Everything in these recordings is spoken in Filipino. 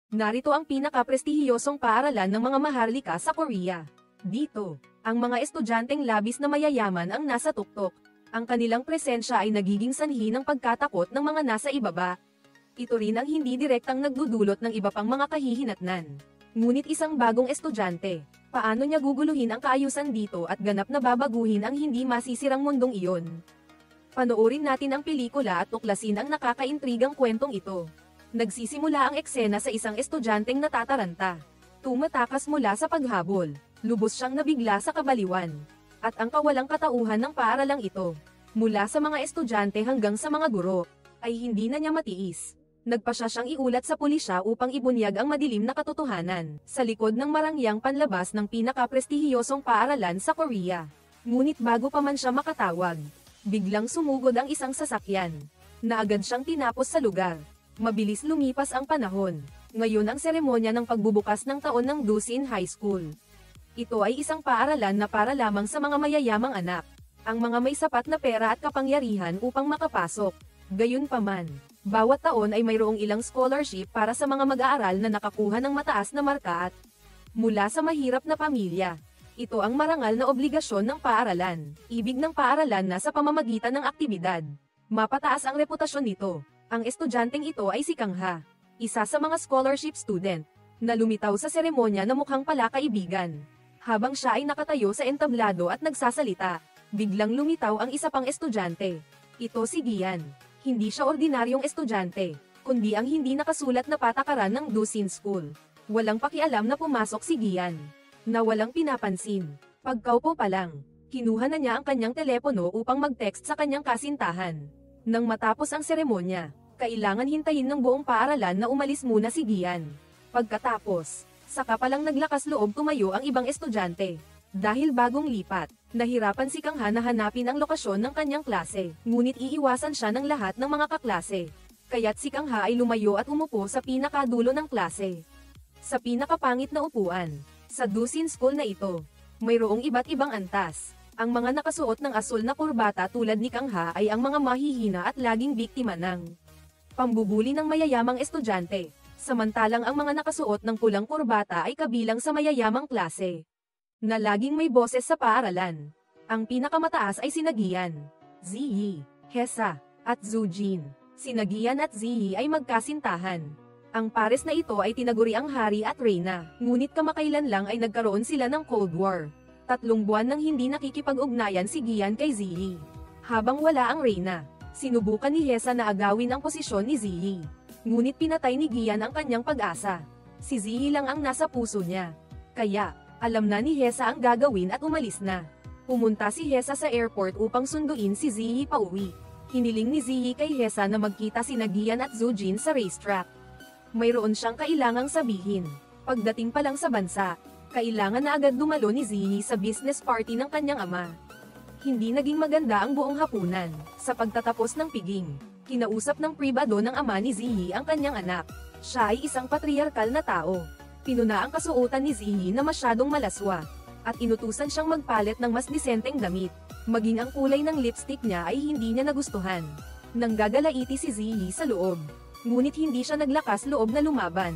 Narito ang pinaka-prestihiyosong paaralan ng mga maharlika sa Korea. Dito, ang mga estudyanteng labis na mayayaman ang nasa tuktok. Ang kanilang presensya ay nagiging sanhi ng pagkatakot ng mga nasa ibaba. Ito rin ang hindi direktang nagdudulot ng iba pang mga kahihinatnan. Ngunit isang bagong estudyante, paano niya guguluhin ang kaayusan dito at ganap na babaguhin ang hindi masisirang mundong iyon? Panoorin natin ang pelikula at tuklasin ang nakakaintrigang kwentong ito. Nagsisimula ang eksena sa isang estudyanteng natataranta. Tumatakas mula sa paghabol, lubos siyang nabigla sa kabaliwan. At ang kawalang katauhan ng paaralang ito, mula sa mga estudyante hanggang sa mga guro, ay hindi na niya matiis. Nagpasya siyang iulat sa pulisya upang ibunyag ang madilim na katotohanan, sa likod ng marangyang panlabas ng pinaka-prestihiyosong paaralan sa Korea. Ngunit bago pa man siya makatawag, biglang sumugod ang isang sasakyan, na agad siyang tinapos sa lugar. Mabilis lumipas ang panahon. Ngayon ang seremonya ng pagbubukas ng taon ng Dusin High School. Ito ay isang paaralan na para lamang sa mga mayayamang anak, ang mga may sapat na pera at kapangyarihan upang makapasok. Gayunpaman, bawat taon ay mayroong ilang scholarship para sa mga mag-aaral na nakakuha ng mataas na marka at mula sa mahirap na pamilya. Ito ang marangal na obligasyon ng paaralan. Ibig ng paaralan na sa pamamagitan ng aktibidad, mapataas ang reputasyon nito. Ang estudyanteng ito ay si Kang Ha, isa sa mga scholarship student, na lumitaw sa seremonya na mukhang palakaibigan. Habang siya ay nakatayo sa entablado at nagsasalita, biglang lumitaw ang isa pang estudyante. Ito si Gian. Hindi siya ordinaryong estudyante, kundi ang hindi nakasulat na patakaran ng Dusin School. Walang pakialam na pumasok si Gian, na walang pinapansin. Pagkaupo pa lang, kinuha na niya ang kanyang telepono upang mag-text sa kanyang kasintahan. Nang matapos ang seremonya, kailangan hintayin ng buong paaralan na umalis muna si Gian. Pagkatapos, saka palang naglakas loob tumayo ang ibang estudyante. Dahil bagong lipat, nahirapan si Kang Ha na hanapin ang lokasyon ng kanyang klase, ngunit iiwasan siya ng lahat ng mga kaklase. Kaya't si Kang Ha ay lumayo at umupo sa pinakadulo ng klase. Sa pinakapangit na upuan, sa Dusin School na ito, mayroong iba't ibang antas. Ang mga nakasuot ng asul na kurbata tulad ni Kang Ha ay ang mga mahihina at laging biktima ng pambubuli ng mayayamang estudyante, samantalang ang mga nakasuot ng pulang kurbata ay kabilang sa mayayamang klase, na laging may boses sa paaralan. Ang pinakamataas ay sina Gian, Ziyi, Hesa, at Zujin. Sina Gian at Ziyi ay magkasintahan. Ang pares na ito ay tinaguri ang hari at reyna, ngunit kamakailan lang ay nagkaroon sila ng Cold War. 3 buwan nang hindi nakikipag-ugnayan si Gian kay Ziyi. Habang wala ang reyna, sinubukan ni Hesa na agawin ang posisyon ni Ziyi. Ngunit pinatay ni Gian ang kanyang pag-asa. Si Ziyi lang ang nasa puso niya. Kaya, alam na ni Hesa ang gagawin at umalis na. Pumunta si Hesa sa airport upang sunduin si Ziyi pauwi. Hiniling ni Ziyi kay Hesa na magkita sina Gian at Zujin sa racetrack. Mayroon siyang kailangang sabihin. Pagdating pa lang sa bansa, kailangan na agad dumalo ni Ziyi sa business party ng kanyang ama. Hindi naging maganda ang buong hapunan. Sa pagtatapos ng piging, kinausap ng pribado ng ama ni Ziyi ang kanyang anak. Siya ay isang patriarkal na tao. Pinuna ang kasuotan ni Ziyi na masyadong malaswa, at inutusan siyang magpalit ng mas disenteng damit. Maging ang kulay ng lipstick niya ay hindi niya nagustuhan. Nang gagalaiti si Ziyi sa loob, ngunit hindi siya naglakas loob na lumaban.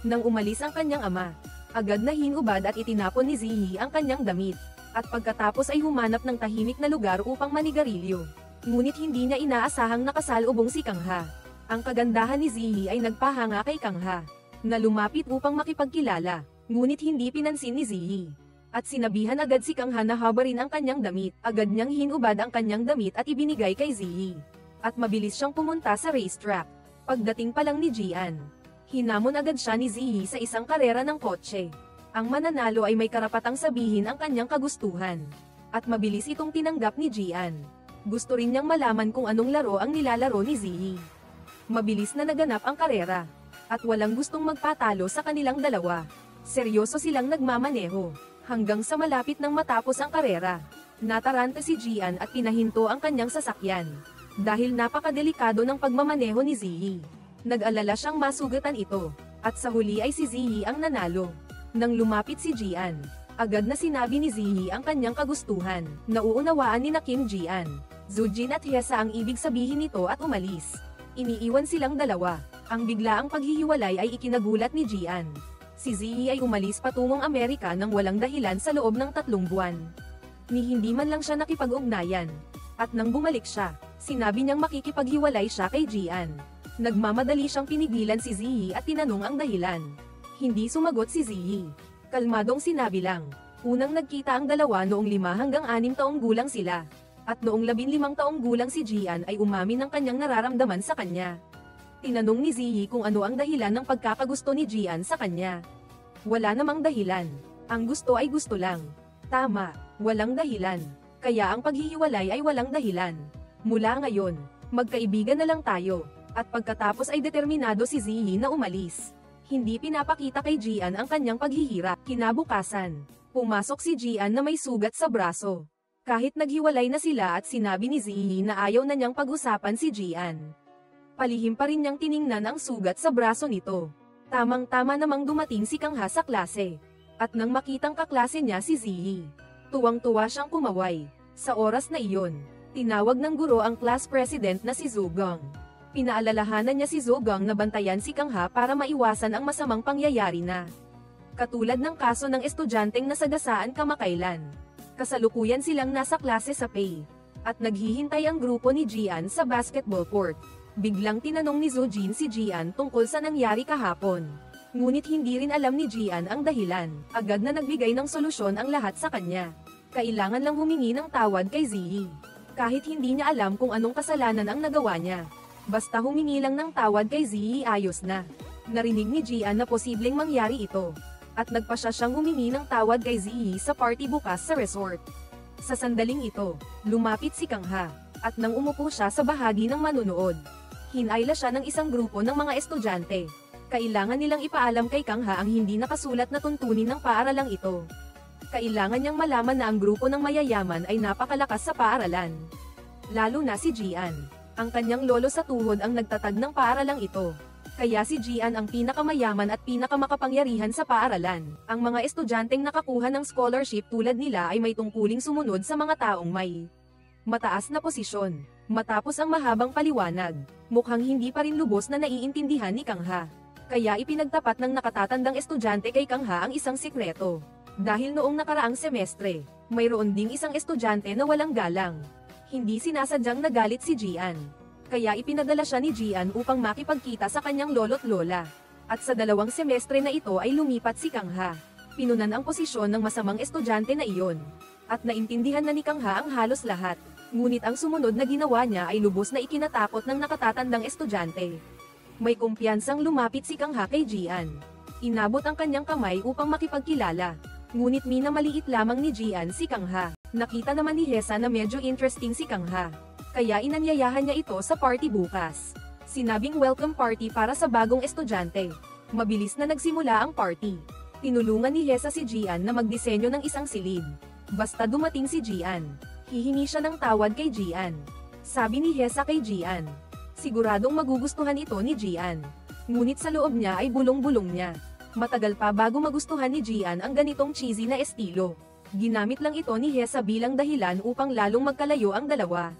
Nang umalis ang kanyang ama, agad na hinubad at itinapon ni Ziyi ang kanyang damit. At pagkatapos ay humanap ng tahimik na lugar upang manigarilyo. Ngunit hindi niya inaasahang nakasalubong si Kang Ha. Ang kagandahan ni Ziyi ay nagpahanga kay Kang Ha, na lumapit upang makipagkilala, ngunit hindi pinansin ni Ziyi. At sinabihan agad si Kang Ha na habarin ang kanyang damit. Agad niyang hinubad ang kanyang damit at ibinigay kay Ziyi. At mabilis siyang pumunta sa racetrack. Pagdating pa lang ni Gian, hinamon agad siya ni Ziyi sa isang karera ng kotse. Ang mananalo ay may karapatang sabihin ang kanyang kagustuhan. At mabilis itong tinanggap ni Gian. Gusto rin niyang malaman kung anong laro ang nilalaro ni Ziyi. Mabilis na naganap ang karera. At walang gustong magpatalo sa kanilang dalawa. Seryoso silang nagmamaneho, hanggang sa malapit nang matapos ang karera. Nataranta si Gian at pinahinto ang kanyang sasakyan. Dahil napakadelikado ng pagmamaneho ni Ziyi. Nag-alala siyang masugatan ito. At sa huli ay si Ziyi ang nanalo. Nang lumapit si Gian, agad na sinabi ni Ziyi ang kanyang kagustuhan. Nauunawaan ni Kim Gian, Zujin at Hesa ang ibig sabihin nito at umalis. Iniiwan silang dalawa. Ang biglaang paghihiwalay ay ikinagulat ni Gian. Si Ziyi ay umalis patungong Amerika nang walang dahilan sa loob ng 3 buwan. Ni hindi man lang siya nakipag-ugnayan. At nang bumalik siya, sinabi niyang makikipaghiwalay siya kay Gian. Nagmamadali siyang pinigilan si Ziyi at tinanong ang dahilan. Hindi sumagot si Ziyi. Kalmadong sinabi lang, unang nagkita ang dalawa noong 5 hanggang 6 taong gulang sila. At noong 15 taong gulang si Gian ay umamin ng kanyang nararamdaman sa kanya. Tinanong ni Ziyi kung ano ang dahilan ng pagkakagusto ni Gian sa kanya. Wala namang dahilan. Ang gusto ay gusto lang. Tama, walang dahilan. Kaya ang paghihiwalay ay walang dahilan. Mula ngayon, magkaibigan na lang tayo. At pagkatapos ay determinado si Ziyi na umalis. Hindi pinapakita kay Gian ang kanyang paghihirap. Kinabukasan, pumasok si Gian na may sugat sa braso. Kahit naghiwalay na sila at sinabi ni Ziyi na ayaw na niyang pag-usapan si Gian. Palihim pa rin niyang tiningnan ang sugat sa braso nito. Tamang-tama namang dumating si Kangha sa klase. At nang makitang kaklase niya si Ziyi, tuwang-tuwa siyang kumaway. Sa oras na iyon, tinawag ng guro ang class president na si Zugong. Pinaalalahanan niya si Zugong na bantayan si Kangha para maiwasan ang masamang pangyayari na katulad ng kaso ng estudyanteng nasagasaan kamakailan. Kasalukuyan silang nasa klase sa PAY. At naghihintay ang grupo ni Gian sa basketball court. Biglang tinanong ni Zojin si Gian tungkol sa nangyari kahapon. Ngunit hindi rin alam ni Gian ang dahilan. Agad na nagbigay ng solusyon ang lahat sa kanya. Kailangan lang humingi ng tawad kay Ziyi. Kahit hindi niya alam kung anong kasalanan ang nagawa niya. Basta humingi lang ng tawad kay Ziyi ayos na. Narinig ni Gian na posibleng mangyari ito. At nagpasya siyang humingi ng tawad kay Ziyi sa party bukas sa resort. Sa sandaling ito, lumapit si Kangha. At nang umupo siya sa bahagi ng manunood, hinayla siya ng isang grupo ng mga estudyante. Kailangan nilang ipaalam kay Kangha ang hindi nakasulat na tuntunin ng paaralang ito. Kailangan niyang malaman na ang grupo ng mayayaman ay napakalakas sa paaralan. Lalo na si Gian. Ang kanyang lolo sa tuhod ang nagtatag ng paaralang ito. Kaya si Gian ang pinakamayaman at pinakamakapangyarihan sa paaralan. Ang mga estudyanteng nakakuha ng scholarship tulad nila ay may tungkuling sumunod sa mga taong may mataas na posisyon. Matapos ang mahabang paliwanag, mukhang hindi pa rin lubos na naiintindihan ni Kangha. Kaya ipinagtapat ng nakatatandang estudyante kay Kangha ang isang sikreto. Dahil noong nakaraang semestre, mayroon ding isang estudyante na walang galang. Hindi sinasadyang nagalit si Gian. Kaya ipinadala siya ni Gian upang makipagkita sa kanyang lolo't lola. At sa 2 semestre na ito ay lumipat si Kangha. Pinunan ang posisyon ng masamang estudyante na iyon. At naintindihan na ni Kangha ang halos lahat. Ngunit ang sumunod na ginawa niya ay lubos na ikinatakot ng nakatatandang estudyante. May kumpiyansang lumapit si Kangha kay Gian. Inabot ang kanyang kamay upang makipagkilala. Ngunit minamaliit lamang ni Gian si Kangha. Nakita naman ni Hesa na medyo interesting si Kangha. Kaya inanyayahan niya ito sa party bukas. Sinabing welcome party para sa bagong estudyante. Mabilis na nagsimula ang party. Tinulungan ni Hesa si Gian na magdisenyo ng isang silid. Basta dumating si Gian, hihingi siya ng tawad kay Gian. Sabi ni Hesa kay Gian. Siguradong magugustuhan ito ni Gian. Ngunit sa loob niya ay bulong-bulong niya. Matagal pa bago magustuhan ni Gian ang ganitong cheesy na estilo. Ginamit lang ito ni Hesa bilang dahilan upang lalong magkalayo ang dalawa.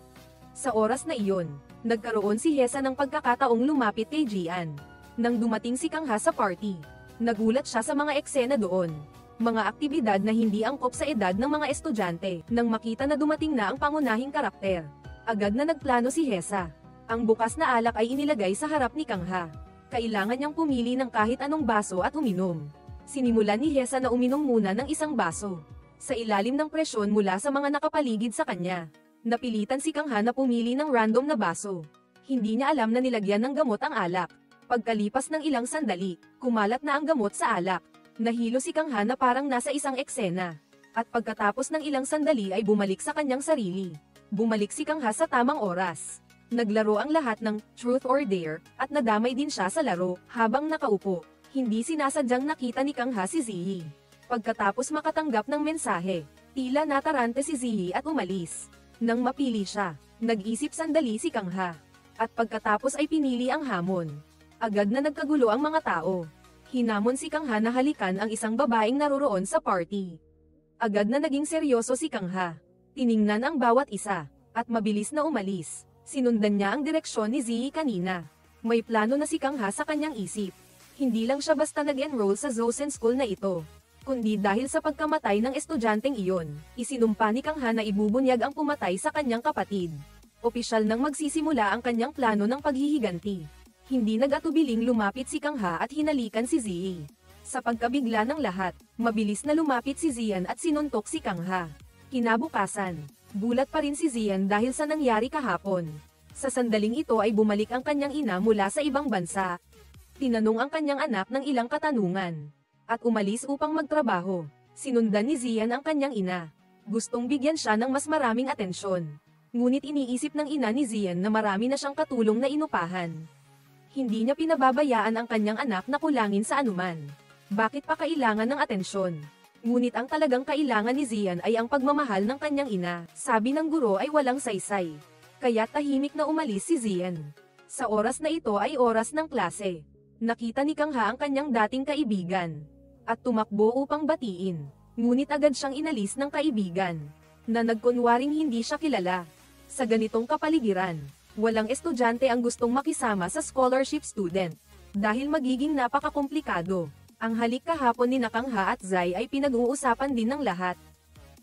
Sa oras na iyon, nagkaroon si Hesa ng pagkakataong lumapit kay Gian. Nang dumating si Kangha sa party, nagulat siya sa mga eksena doon. Mga aktibidad na hindi angkop sa edad ng mga estudyante. Nang makita na dumating na ang pangunahing karakter, agad na nagplano si Hesa. Ang bukas na alak ay inilagay sa harap ni Kangha. Kailangan niyang pumili ng kahit anong baso at uminom. Sinimulan ni Hesa na uminom muna ng isang baso. Sa ilalim ng presyon mula sa mga nakapaligid sa kanya, napilitan si Kangha na pumili ng random na baso. Hindi niya alam na nilagyan ng gamot ang alak. Pagkalipas ng ilang sandali, kumalat na ang gamot sa alak. Nahilo si Kangha na parang nasa isang eksena. At pagkatapos ng ilang sandali ay bumalik sa kanyang sarili. Bumalik si Kangha sa tamang oras. Naglaro ang lahat ng Truth or Dare, at nadamay din siya sa laro, habang nakaupo. Hindi sinasadyang nakita ni Kangha si Ziyi. Pagkatapos makatanggap ng mensahe, tila natarante si Ziyi at umalis. Nang mapili siya, nag-isip sandali si Kangha. At pagkatapos ay pinili ang hamon. Agad na nagkagulo ang mga tao. Hinamon si Kangha na halikan ang isang babaeng naroroon sa party. Agad na naging seryoso si Kangha. Tiningnan ang bawat isa, at mabilis na umalis. Sinundan niya ang direksyon ni Ziyi kanina. May plano na si Kang Ha sa kanyang isip. Hindi lang siya basta nag-enroll sa Zosen School na ito, kundi dahil sa pagkamatay ng estudyanteng iyon, isinumpa ni Kang Ha na ibubunyag ang pumatay sa kanyang kapatid. Opisyal nang magsisimula ang kanyang plano ng paghihiganti. Hindi nag-atubiling lumapit si Kang Ha at hinalikan si Ziyi. Sa pagkabigla ng lahat, mabilis na lumapit si Ziyan at sinuntok si Kang Ha. Kinabukasan, gulat pa rin si Ziyan dahil sa nangyari kahapon. Sa sandaling ito ay bumalik ang kanyang ina mula sa ibang bansa. Tinanong ang kanyang anak ng ilang katanungan. At umalis upang magtrabaho. Sinundan ni Ziyan ang kanyang ina. Gustong bigyan siya ng mas maraming atensyon. Ngunit iniisip ng ina ni Ziyan na marami na siyang katulong na inupahan. Hindi niya pinababayaan ang kanyang anak na kulangin sa anuman. Bakit pa kailangan ng atensyon? Ngunit ang talagang kailangan ni Ziyan ay ang pagmamahal ng kanyang ina. Sabi ng guro ay walang saysay. Kaya tahimik na umalis si Ziyan. Sa oras na ito ay oras ng klase. Nakita ni Kang Ha ang kanyang dating kaibigan. At tumakbo upang batiin. Ngunit agad siyang inalis ng kaibigan. Na nagkunwaring hindi siya kilala. Sa ganitong kapaligiran, walang estudyante ang gustong makisama sa scholarship student. Dahil magiging napakakomplikado. Ang halik kahapon ni Kang Ha at Zai ay pinag-uusapan din ng lahat.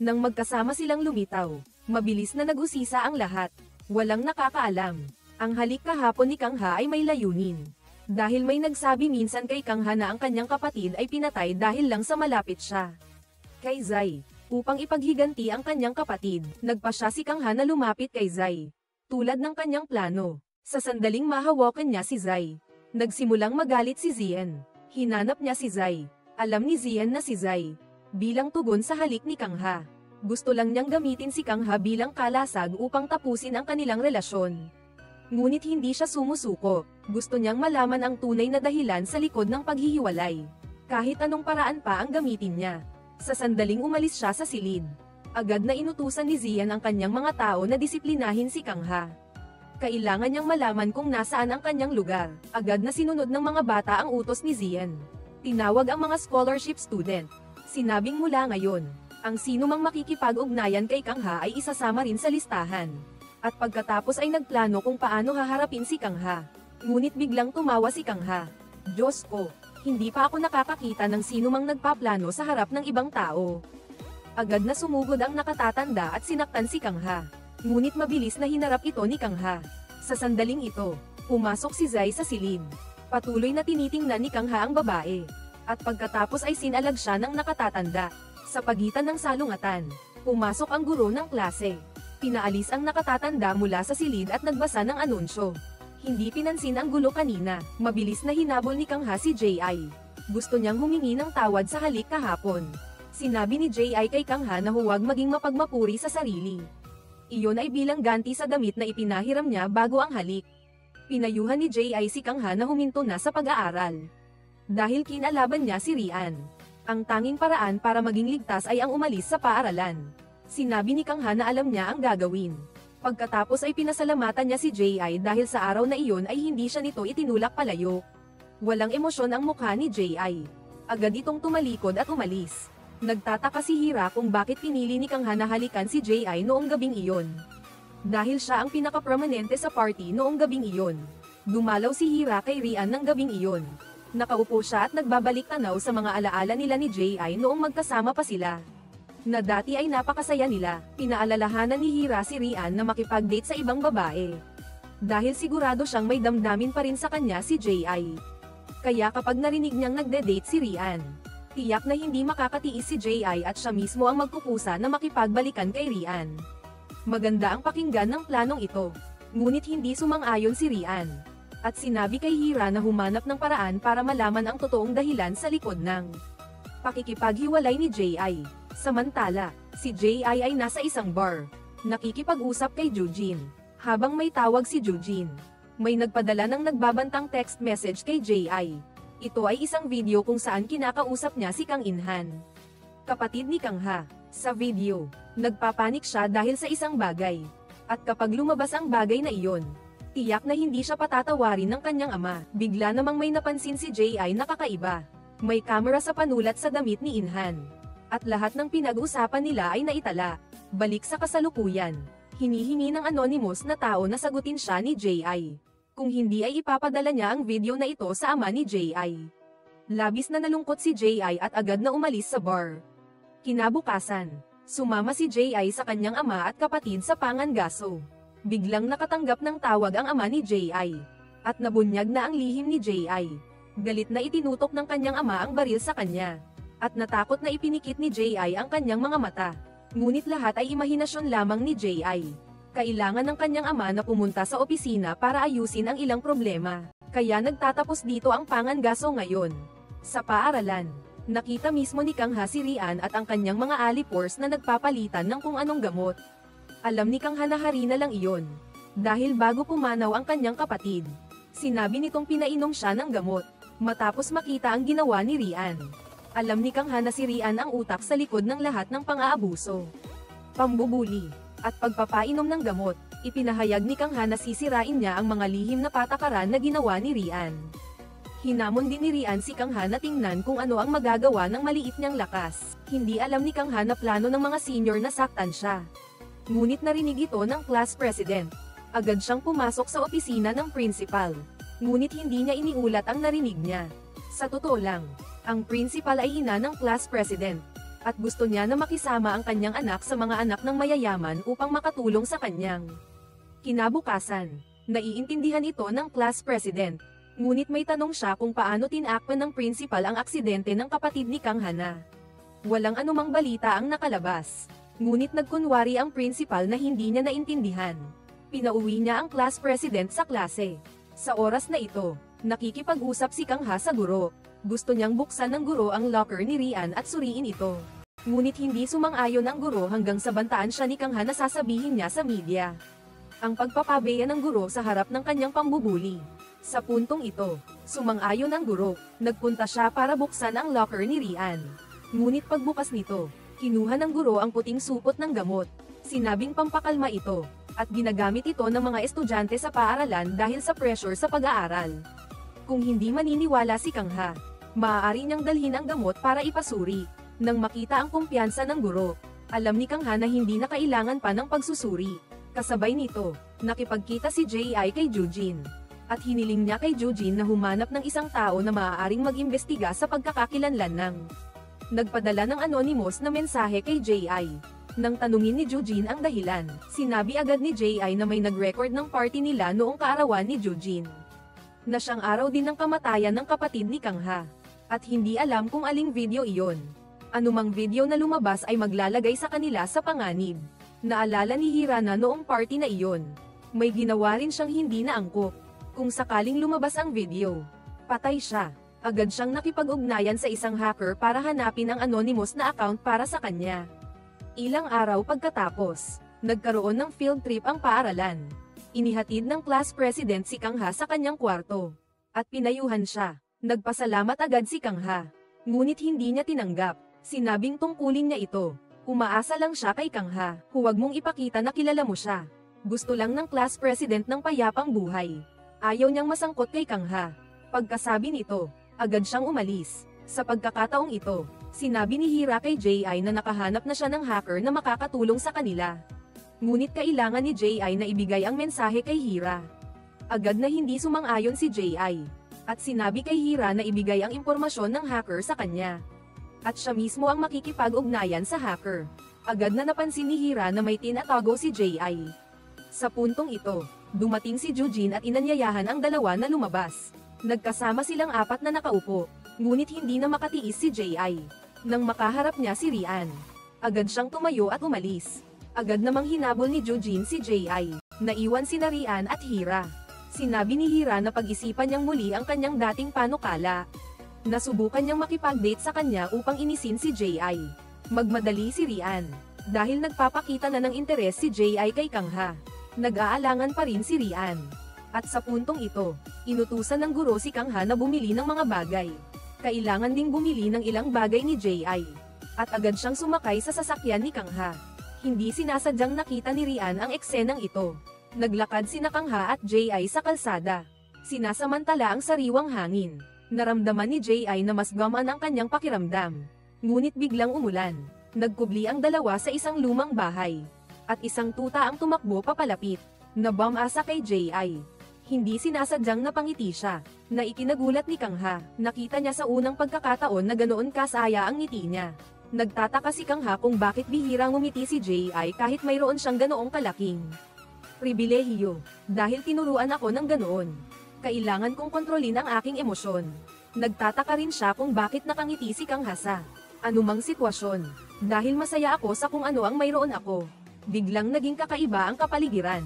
Nang magkasama silang lumitaw, mabilis na nag-usisa ang lahat. Walang nakakaalam. Ang halik kahapon ni Kang Ha ay may layunin. Dahil may nagsabi minsan kay Kang Ha na ang kanyang kapatid ay pinatay dahil lang sa malapit siya kay Zai. Upang ipaghiganti ang kanyang kapatid, nagpasya si Kang Ha na lumapit kay Zai. Tulad ng kanyang plano, sa sandaling mahawakan niya si Zai, nagsimulang magalit si Ziyan. Hinanap niya si Zai. Alam ni Ziyan na si Zai, bilang tugon sa halik ni Kang Ha. Gusto lang niyang gamitin si Kang Ha bilang kalasag upang tapusin ang kanilang relasyon. Ngunit hindi siya sumusuko. Gusto niyang malaman ang tunay na dahilan sa likod ng paghihiwalay. Kahit anong paraan pa ang gamitin niya. Sa sandaling umalis siya sa silid. Agad na inutusan ni Ziyan ang kanyang mga tao na disiplinahin si Kang Ha. Kailangan niyang malaman kung nasaan ang kanyang lugar. Agad na sinunod ng mga bata ang utos ni Ziyan. Tinawag ang mga scholarship student. Sinabing mula ngayon, ang sino mang makikipag-ugnayan kay Kang Ha ay isasama rin sa listahan. At pagkatapos ay nagplano kung paano haharapin si Kang Ha. Ngunit biglang tumawa si Kang Ha. Diyos ko, hindi pa ako nakakakita ng sino mang nagpaplano sa harap ng ibang tao. Agad na sumugod ang nakatatanda at sinaktan si Kang Ha. Ngunit mabilis na hinarap ito ni Kang Ha. Sa sandaling ito, pumasok si Zai sa silid. Patuloy na tinitingnan ni Kang Ha ang babae. At pagkatapos ay sinalag siya ng nakatatanda. Sa pagitan ng salungatan, pumasok ang guro ng klase. Pinaalis ang nakatatanda mula sa silid at nagbasa ng anunsyo. Hindi pinansin ang gulo kanina. Mabilis na hinabol ni Kang Ha si J.I. Gusto niyang humingi ng tawad sa halik kahapon. Sinabi ni J.I. kay Kang Ha na huwag maging mapagmapuri sa sarili. Iyon ay bilang ganti sa damit na ipinahiram niya bago ang halik. Pinayuhan ni J.I. si Kang Ha na huminto na sa pag-aaral. Dahil kinalaban niya si Rian. Ang tanging paraan para maging ligtas ay ang umalis sa paaralan. Sinabi ni Kang Ha na alam niya ang gagawin. Pagkatapos ay pinasalamatan niya si J.I. dahil sa araw na iyon ay hindi siya nito itinulak palayo. Walang emosyon ang mukha ni J.I. Agad itong tumalikod at umalis. Nagtataka si Hira kung bakit pinili ni Kang Ha na halikan si J.I. noong gabing iyon. Dahil siya ang pinakaprominente sa party noong gabing iyon. Dumalaw si Hira kay Rian ng gabing iyon. Nakaupo siya at nagbabalik tanaw sa mga alaala nila ni J.I. noong magkasama pa sila. Na dati ay napakasaya nila, pinaalalahanan ni Hira si Rian na makipag-date sa ibang babae. Dahil sigurado siyang may damdamin pa rin sa kanya si J.I. Kaya kapag narinig niyang nagde-date si Rian, tiyak na hindi makakatiis si J.I. at siya mismo ang magkukusa na makipagbalikan kay Rian. Maganda ang pakinggan ng planong ito. Ngunit hindi sumang-ayon si Rian. At sinabi kay Hira na humanap ng paraan para malaman ang totoong dahilan sa likod ng pakikipaghiwalay ni J.I. Samantala, si J.I. ay nasa isang bar. Nakikipag-usap kay Jujin. Habang may tawag si Jujin, may nagpadala ng nagbabantang text message kay J.I. Ito ay isang video kung saan kinakausap niya si Kang In-han, kapatid ni Kang Ha. Sa video, nagpapanik siya dahil sa isang bagay. At kapag lumabas ang bagay na iyon, tiyak na hindi siya patatawarin ng kanyang ama. Bigla namang may napansin si J.I. na kakaiba. May kamera sa panulat sa damit ni In-han. At lahat ng pinag-usapan nila ay naitala. Balik sa kasalukuyan. Hinihingi ng anonymous na tao na sagutin siya ni J.I. Kung hindi ay ipapadala niya ang video na ito sa ama ni J.I. Labis na nalungkot si J.I. at agad na umalis sa bar. Kinabukasan, sumama si J.I. sa kanyang ama at kapatid sa Pangangaso. Biglang nakatanggap ng tawag ang ama ni J.I. at nabunyag na ang lihim ni J.I. Galit na itinutok ng kanyang ama ang baril sa kanya. At natakot na ipinikit ni J.I. ang kanyang mga mata. Ngunit lahat ay imahinasyon lamang ni J.I. Kailangan ng kanyang ama na pumunta sa opisina para ayusin ang ilang problema. Kaya nagtatapos dito ang Pangangaso ngayon. Sa paaralan, nakita mismo ni Kangha si Rian at ang kanyang mga alipors na nagpapalitan ng kung anong gamot. Alam ni Kangha na hari na lang iyon. Dahil bago pumanaw ang kanyang kapatid, sinabi nitong pinainom siya ng gamot, matapos makita ang ginawa ni Rian. Alam ni Kangha na si Rian ang utak sa likod ng lahat ng pang-aabuso, pambubuli, at pagpapainom ng gamot. Ipinahayag ni Kangha na sisirain niya ang mga lihim na patakaran na ginawa ni Rian. Hinamon din ni Rian si Kangha na tingnan kung ano ang magagawa ng maliit niyang lakas. Hindi alam ni Kangha na plano ng mga senior na saktan siya. Ngunit narinig ito ng class president. Agad siyang pumasok sa opisina ng principal. Ngunit hindi niya iniulat ang narinig niya. Sa totoo lang, ang principal ay ina ng class president. At gusto niya na makisama ang kanyang anak sa mga anak ng mayayaman upang makatulong sa kanyang. Kinabukasan, naiintindihan ito ng class president. Ngunit may tanong siya kung paano tinakpan ng principal ang aksidente ng kapatid ni Kangha na. Walang anumang balita ang nakalabas. Ngunit nagkunwari ang principal na hindi niya naintindihan. Pinauwi niya ang class president sa klase. Sa oras na ito, nakikipag-usap si Kangha sa guro. Gusto niyang buksan ng guro ang locker ni Rian at suriin ito. Ngunit hindi sumang-ayon ang guro hanggang sa bantaan siya ni Kangha na sasabihin niya sa media ang pagpapabeya ng guro sa harap ng kanyang pambubuli. Sa puntong ito, sumang-ayon ang guro. Nagpunta siya para buksan ang locker ni Rian. Ngunit pagbukas nito, kinuha ng guro ang puting supot ng gamot. Sinabing pampakalma ito, at ginagamit ito ng mga estudyante sa paaralan dahil sa pressure sa pag-aaral. Kung hindi maniniwala si Kangha, maaari niyang dalhin ang gamot para ipasuri. Nang makita ang kumpiyansa ng guro, alam ni Kangha na hindi na kailangan pa ng pagsusuri. Kasabay nito, nakipagkita si J.I. kay Jujin. At hiniling niya kay Jujin na humanap ng isang tao na maaaring mag-imbestiga sa pagkakakilanlan ng. Nagpadala ng anonymous na mensahe kay J.I. Nang tanungin ni Jujin ang dahilan, sinabi agad ni J.I. na may nag-record ng party nila noong kaarawan ni Jujin. Na siyang araw din ng kamatayan ng kapatid ni Kangha. At hindi alam kung aling video iyon. Anumang video na lumabas ay maglalagay sa kanila sa panganib. Naalala ni Hira na noong party na iyon, may ginawa rin siyang hindi naangkop. Kung sakaling lumabas ang video, patay siya. Agad siyang nakipag-ugnayan sa isang hacker para hanapin ang anonymous na account para sa kanya. Ilang araw pagkatapos, nagkaroon ng field trip ang paaralan. Inihatid ng class president si Kangha sa kanyang kwarto. At pinayuhan siya. Nagpasalamat agad si Kangha. Ngunit hindi niya tinanggap. Sinabing tungkulin niya ito. Umaasa lang siya kay Kangha. Huwag mong ipakita na kilala mo siya. Gusto lang ng class president ng payapang buhay. Ayaw niyang masangkot kay Kangha. Pagkasabi nito, agad siyang umalis. Sa pagkakataong ito, sinabi ni Hira kay J.I. na nakahanap na siya ng hacker na makakatulong sa kanila. Ngunit kailangan ni J.I. na ibigay ang mensahe kay Hira. Agad na hindi sumang-ayon si J.I. At sinabi kay Hira na ibigay ang impormasyon ng hacker sa kanya. At siya mismo ang makikipag-ugnayan sa hacker. Agad na napansin ni Hira na may tinatago si J.I. Sa puntong ito, dumating si Jujin at inanyayahan ang dalawa na lumabas. Nagkasama silang apat na nakaupo, ngunit hindi na makatiis si J.I. Nang makaharap niya si Rian, agad siyang tumayo at umalis. Agad namang hinabol ni Jujin si J.I. Naiwan sina Rian at Hira. Sinabi ni Hira na pag-isipan niyang muli ang kanyang dating panukala. Nasubukan niyang makipag-date sa kanya upang inisin si J.I. Magmadali si Rian, dahil nagpapakita na ng interes si J.I. kay Kangha. Nag-aalangan pa rin si Rian. At sa puntong ito, inutusan ng guro si Kangha na bumili ng mga bagay. Kailangan ding bumili ng ilang bagay ni J.I. At agad siyang sumakay sa sasakyan ni Kangha. Hindi sinasadyang nakita ni Rian ang eksenang ito. Naglakad sina Kangha at J.I. sa kalsada. Sinasamantala ang sariwang hangin. Naramdaman ni J.I. na mas gamaan ang kanyang pakiramdam. Ngunit biglang umulan. Nagkubli ang dalawa sa isang lumang bahay. At isang tuta ang tumakbo papalapit. Nabamasa kay J.I. Hindi sinasadyang napangiti siya, na ikinagulat ni Kang Ha. Nakita niya sa unang pagkakataon na ganoon kasaya ang ngiti niya. Nagtataka si Kang Ha kung bakit bihirang ngumiti si J.I. kahit mayroon siyang ganoong kalaking pribilehiyo. Dahil tinuruan ako ng ganoon. Kailangan kong kontrolin ang aking emosyon. Nagtataka rin siya kung bakit nakangiti si Kang Ha sa anumang sitwasyon. Dahil masaya ako sa kung ano ang mayroon ako. Biglang naging kakaiba ang kapaligiran.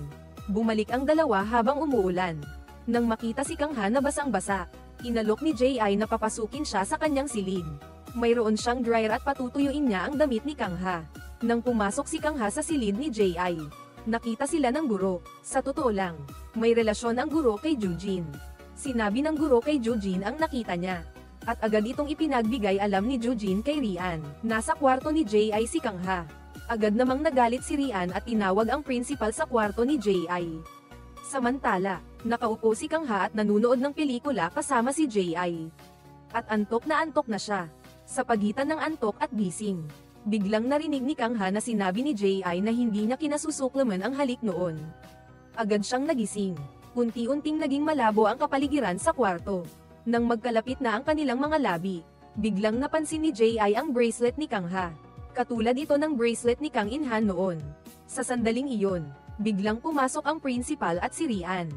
Bumalik ang dalawa habang umuulan. Nang makita si Kang Ha na basang-basa, inalok ni J.I. na papasukin siya sa kanyang silid. Mayroon siyang dryer at patutuyuin niya ang damit ni Kang Ha. Nang pumasok si Kang Ha sa silid ni J.I., nakita sila ng guro. Sa totoo lang, may relasyon ang guro kay Jujin. Sinabi ng guro kay Jujin ang nakita niya. At agad itong ipinagbigay alam ni Jujin kay Rian. Nasa kwarto ni J.I. si Kang Ha. Agad namang nagalit si Rian at tinawag ang principal sa kwarto ni J.I. Samantala, nakaupo si Kang Ha at nanunood ng pelikula kasama si J.I. At antok na siya. Sa pagitan ng antok at gising, biglang narinig ni Kang Ha na sinabi ni J.I. na hindi niya kinasusuklaman ang halik noon. Agad siyang nagising. Unti-unting naging malabo ang kapaligiran sa kwarto. Nang magkalapit na ang kanilang mga labi, biglang napansin ni J.I. ang bracelet ni Kang Ha. Katulad ito ng bracelet ni Kang In-han noon. Sa sandaling iyon, biglang pumasok ang principal at si Rian.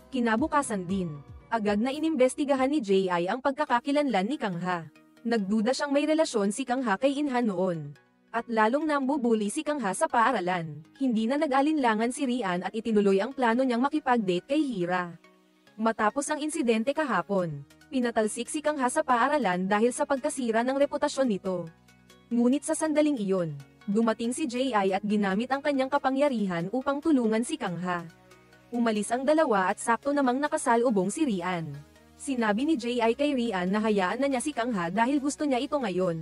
Kinabukasan din, agad na inimbestigahan ni J.I. ang pagkakakilanlan ni Kang Ha. Nagduda siyang may relasyon si Kang Ha kay In-han noon. At lalong nambubuli si Kang Ha sa paaralan. Hindi na nag-alinlangan si Rian at itinuloy ang plano niyang makipag-date kay Hira. Matapos ang insidente kahapon, pinatalsik si Kang Ha sa paaralan dahil sa pagkasira ng reputasyon nito. Ngunit sa sandaling iyon, dumating si J.I. at ginamit ang kanyang kapangyarihan upang tulungan si Kang Ha. Umalis ang dalawa at sakto namang nakasalubong si Rian. Sinabi ni J.I. kay Rian na hayaan na niya si Kang Ha dahil gusto niya ito ngayon.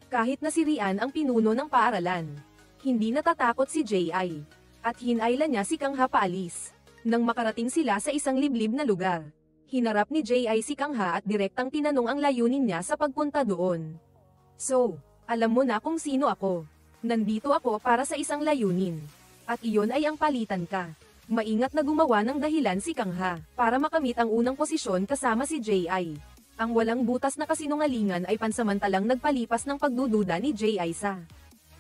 Kahit na si Rian ang pinuno ng paaralan, hindi natatakot si J.I. At hinayla niya si Kang Ha paalis. Nang makarating sila sa isang liblib na lugar, hinarap ni J.I. si Kang Ha at direktang tinanong ang layunin niya sa pagpunta doon. So, alam mo na kung sino ako. Nandito ako para sa isang layunin. At iyon ay ang palitan ka. Maingat na gumawa ng dahilan si Kang Ha para makamit ang unang posisyon kasama si J.I. Ang walang butas na kasinungalingan ay pansamantalang nagpalipas ng pagdududa ni J.I. sa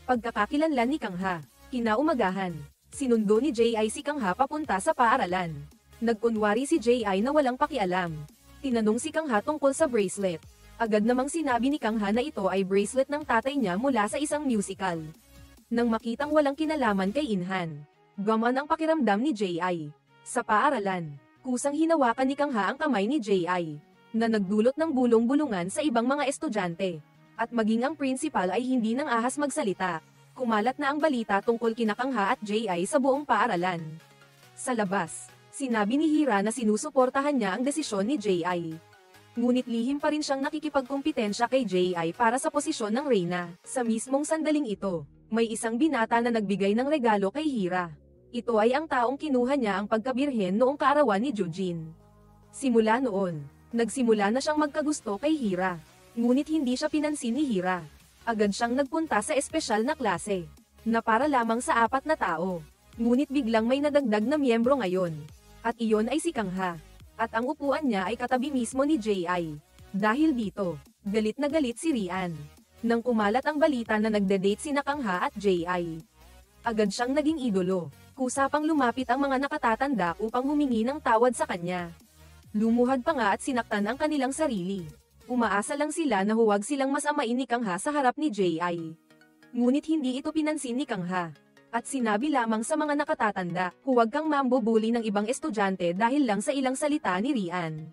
pagkakakilanlan ni Kang Ha. Kinaumagahan, sinundo ni J.I. si Kang Ha papunta sa paaralan. Nagkunwari si J.I. na walang pakialam. Tinanong si Kang Ha tungkol sa bracelet. Agad namang sinabi ni Kang Ha na ito ay bracelet ng tatay niya mula sa isang musical. Nang makitang walang kinalaman kay In-han, gaman ang pakiramdam ni J.I. Sa paaralan, kusang hinawakan ni Kang Ha ang kamay ni J.I. na nagdulot ng bulong-bulungan sa ibang mga estudyante. At maging ang principal ay hindi nang ahas magsalita. Kumalat na ang balita tungkol kina Kang Ha at J.I. sa buong paaralan. Sa labas, sinabi ni Hira na sinusuportahan niya ang desisyon ni J.I. Ngunit lihim pa rin siyang nakikipagkumpitensya kay J.I. para sa posisyon ng reyna. Sa mismong sandaling ito, may isang binata na nagbigay ng regalo kay Hira. Ito ay ang taong kinuha niya ang pagkabirhen noong kaarawan ni Jujin. Simula noon, nagsimula na siyang magkagusto kay Hira. Ngunit hindi siya pinansin ni Hira. Agad siyang nagpunta sa espesyal na klase, na para lamang sa 4 na tao. Ngunit biglang may nadagdag na miyembro ngayon. At iyon ay si Kang Ha. At ang upuan niya ay katabi mismo ni J.I. Dahil dito, galit na galit si Rian. Nang kumalat ang balita na nagde-date sina Kang Ha at J.I. Agad siyang naging idolo. Kusa pang lumapit ang mga nakatatanda upang humingi ng tawad sa kanya. Lumuhad pa nga at sinaktan ang kanilang sarili. Umaasa lang sila na huwag silang masamain ni Kang Ha sa harap ni J.I. Ngunit hindi ito pinansin ni Kang Ha. At sinabi lamang sa mga nakatatanda, huwag kang mambubuli ng ibang estudyante dahil lang sa ilang salita ni Rian.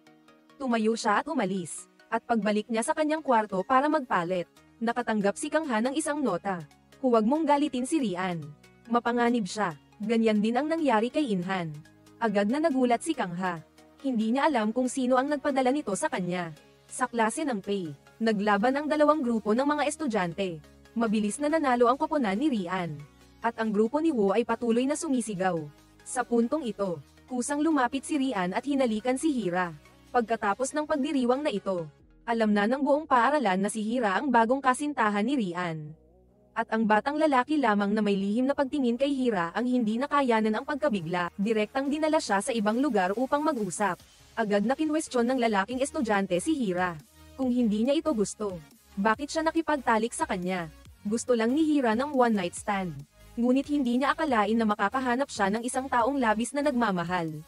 Tumayo siya at umalis. At pagbalik niya sa kanyang kwarto para magpalit, nakatanggap si Kang Ha ng isang nota. Huwag mong galitin si Rian. Mapanganib siya. Ganyan din ang nangyari kay In-han. Agad na nagulat si Kang Ha. Hindi niya alam kung sino ang nagpadala nito sa kanya. Sa klase ng Pei, naglaban ang dalawang grupo ng mga estudyante. Mabilis na nanalo ang koponan ni Rian. At ang grupo ni Wu ay patuloy na sumisigaw. Sa puntong ito, kusang lumapit si Rian at hinalikan si Hira. Pagkatapos ng pagdiriwang na ito, alam na ng buong paaralan na si Hira ang bagong kasintahan ni Rian. At ang batang lalaki lamang na may lihim na pagtingin kay Hira ang hindi nakayanan ang pagkabigla, direktang dinala siya sa ibang lugar upang mag-usap. Agad na kinwestiyon ng lalaking estudyante si Hira. Kung hindi niya ito gusto, bakit siya nakipagtalik sa kanya? Gusto lang ni Hira ng one night stand. Ngunit hindi niya akalain na makakahanap siya ng isang taong labis na nagmamahal.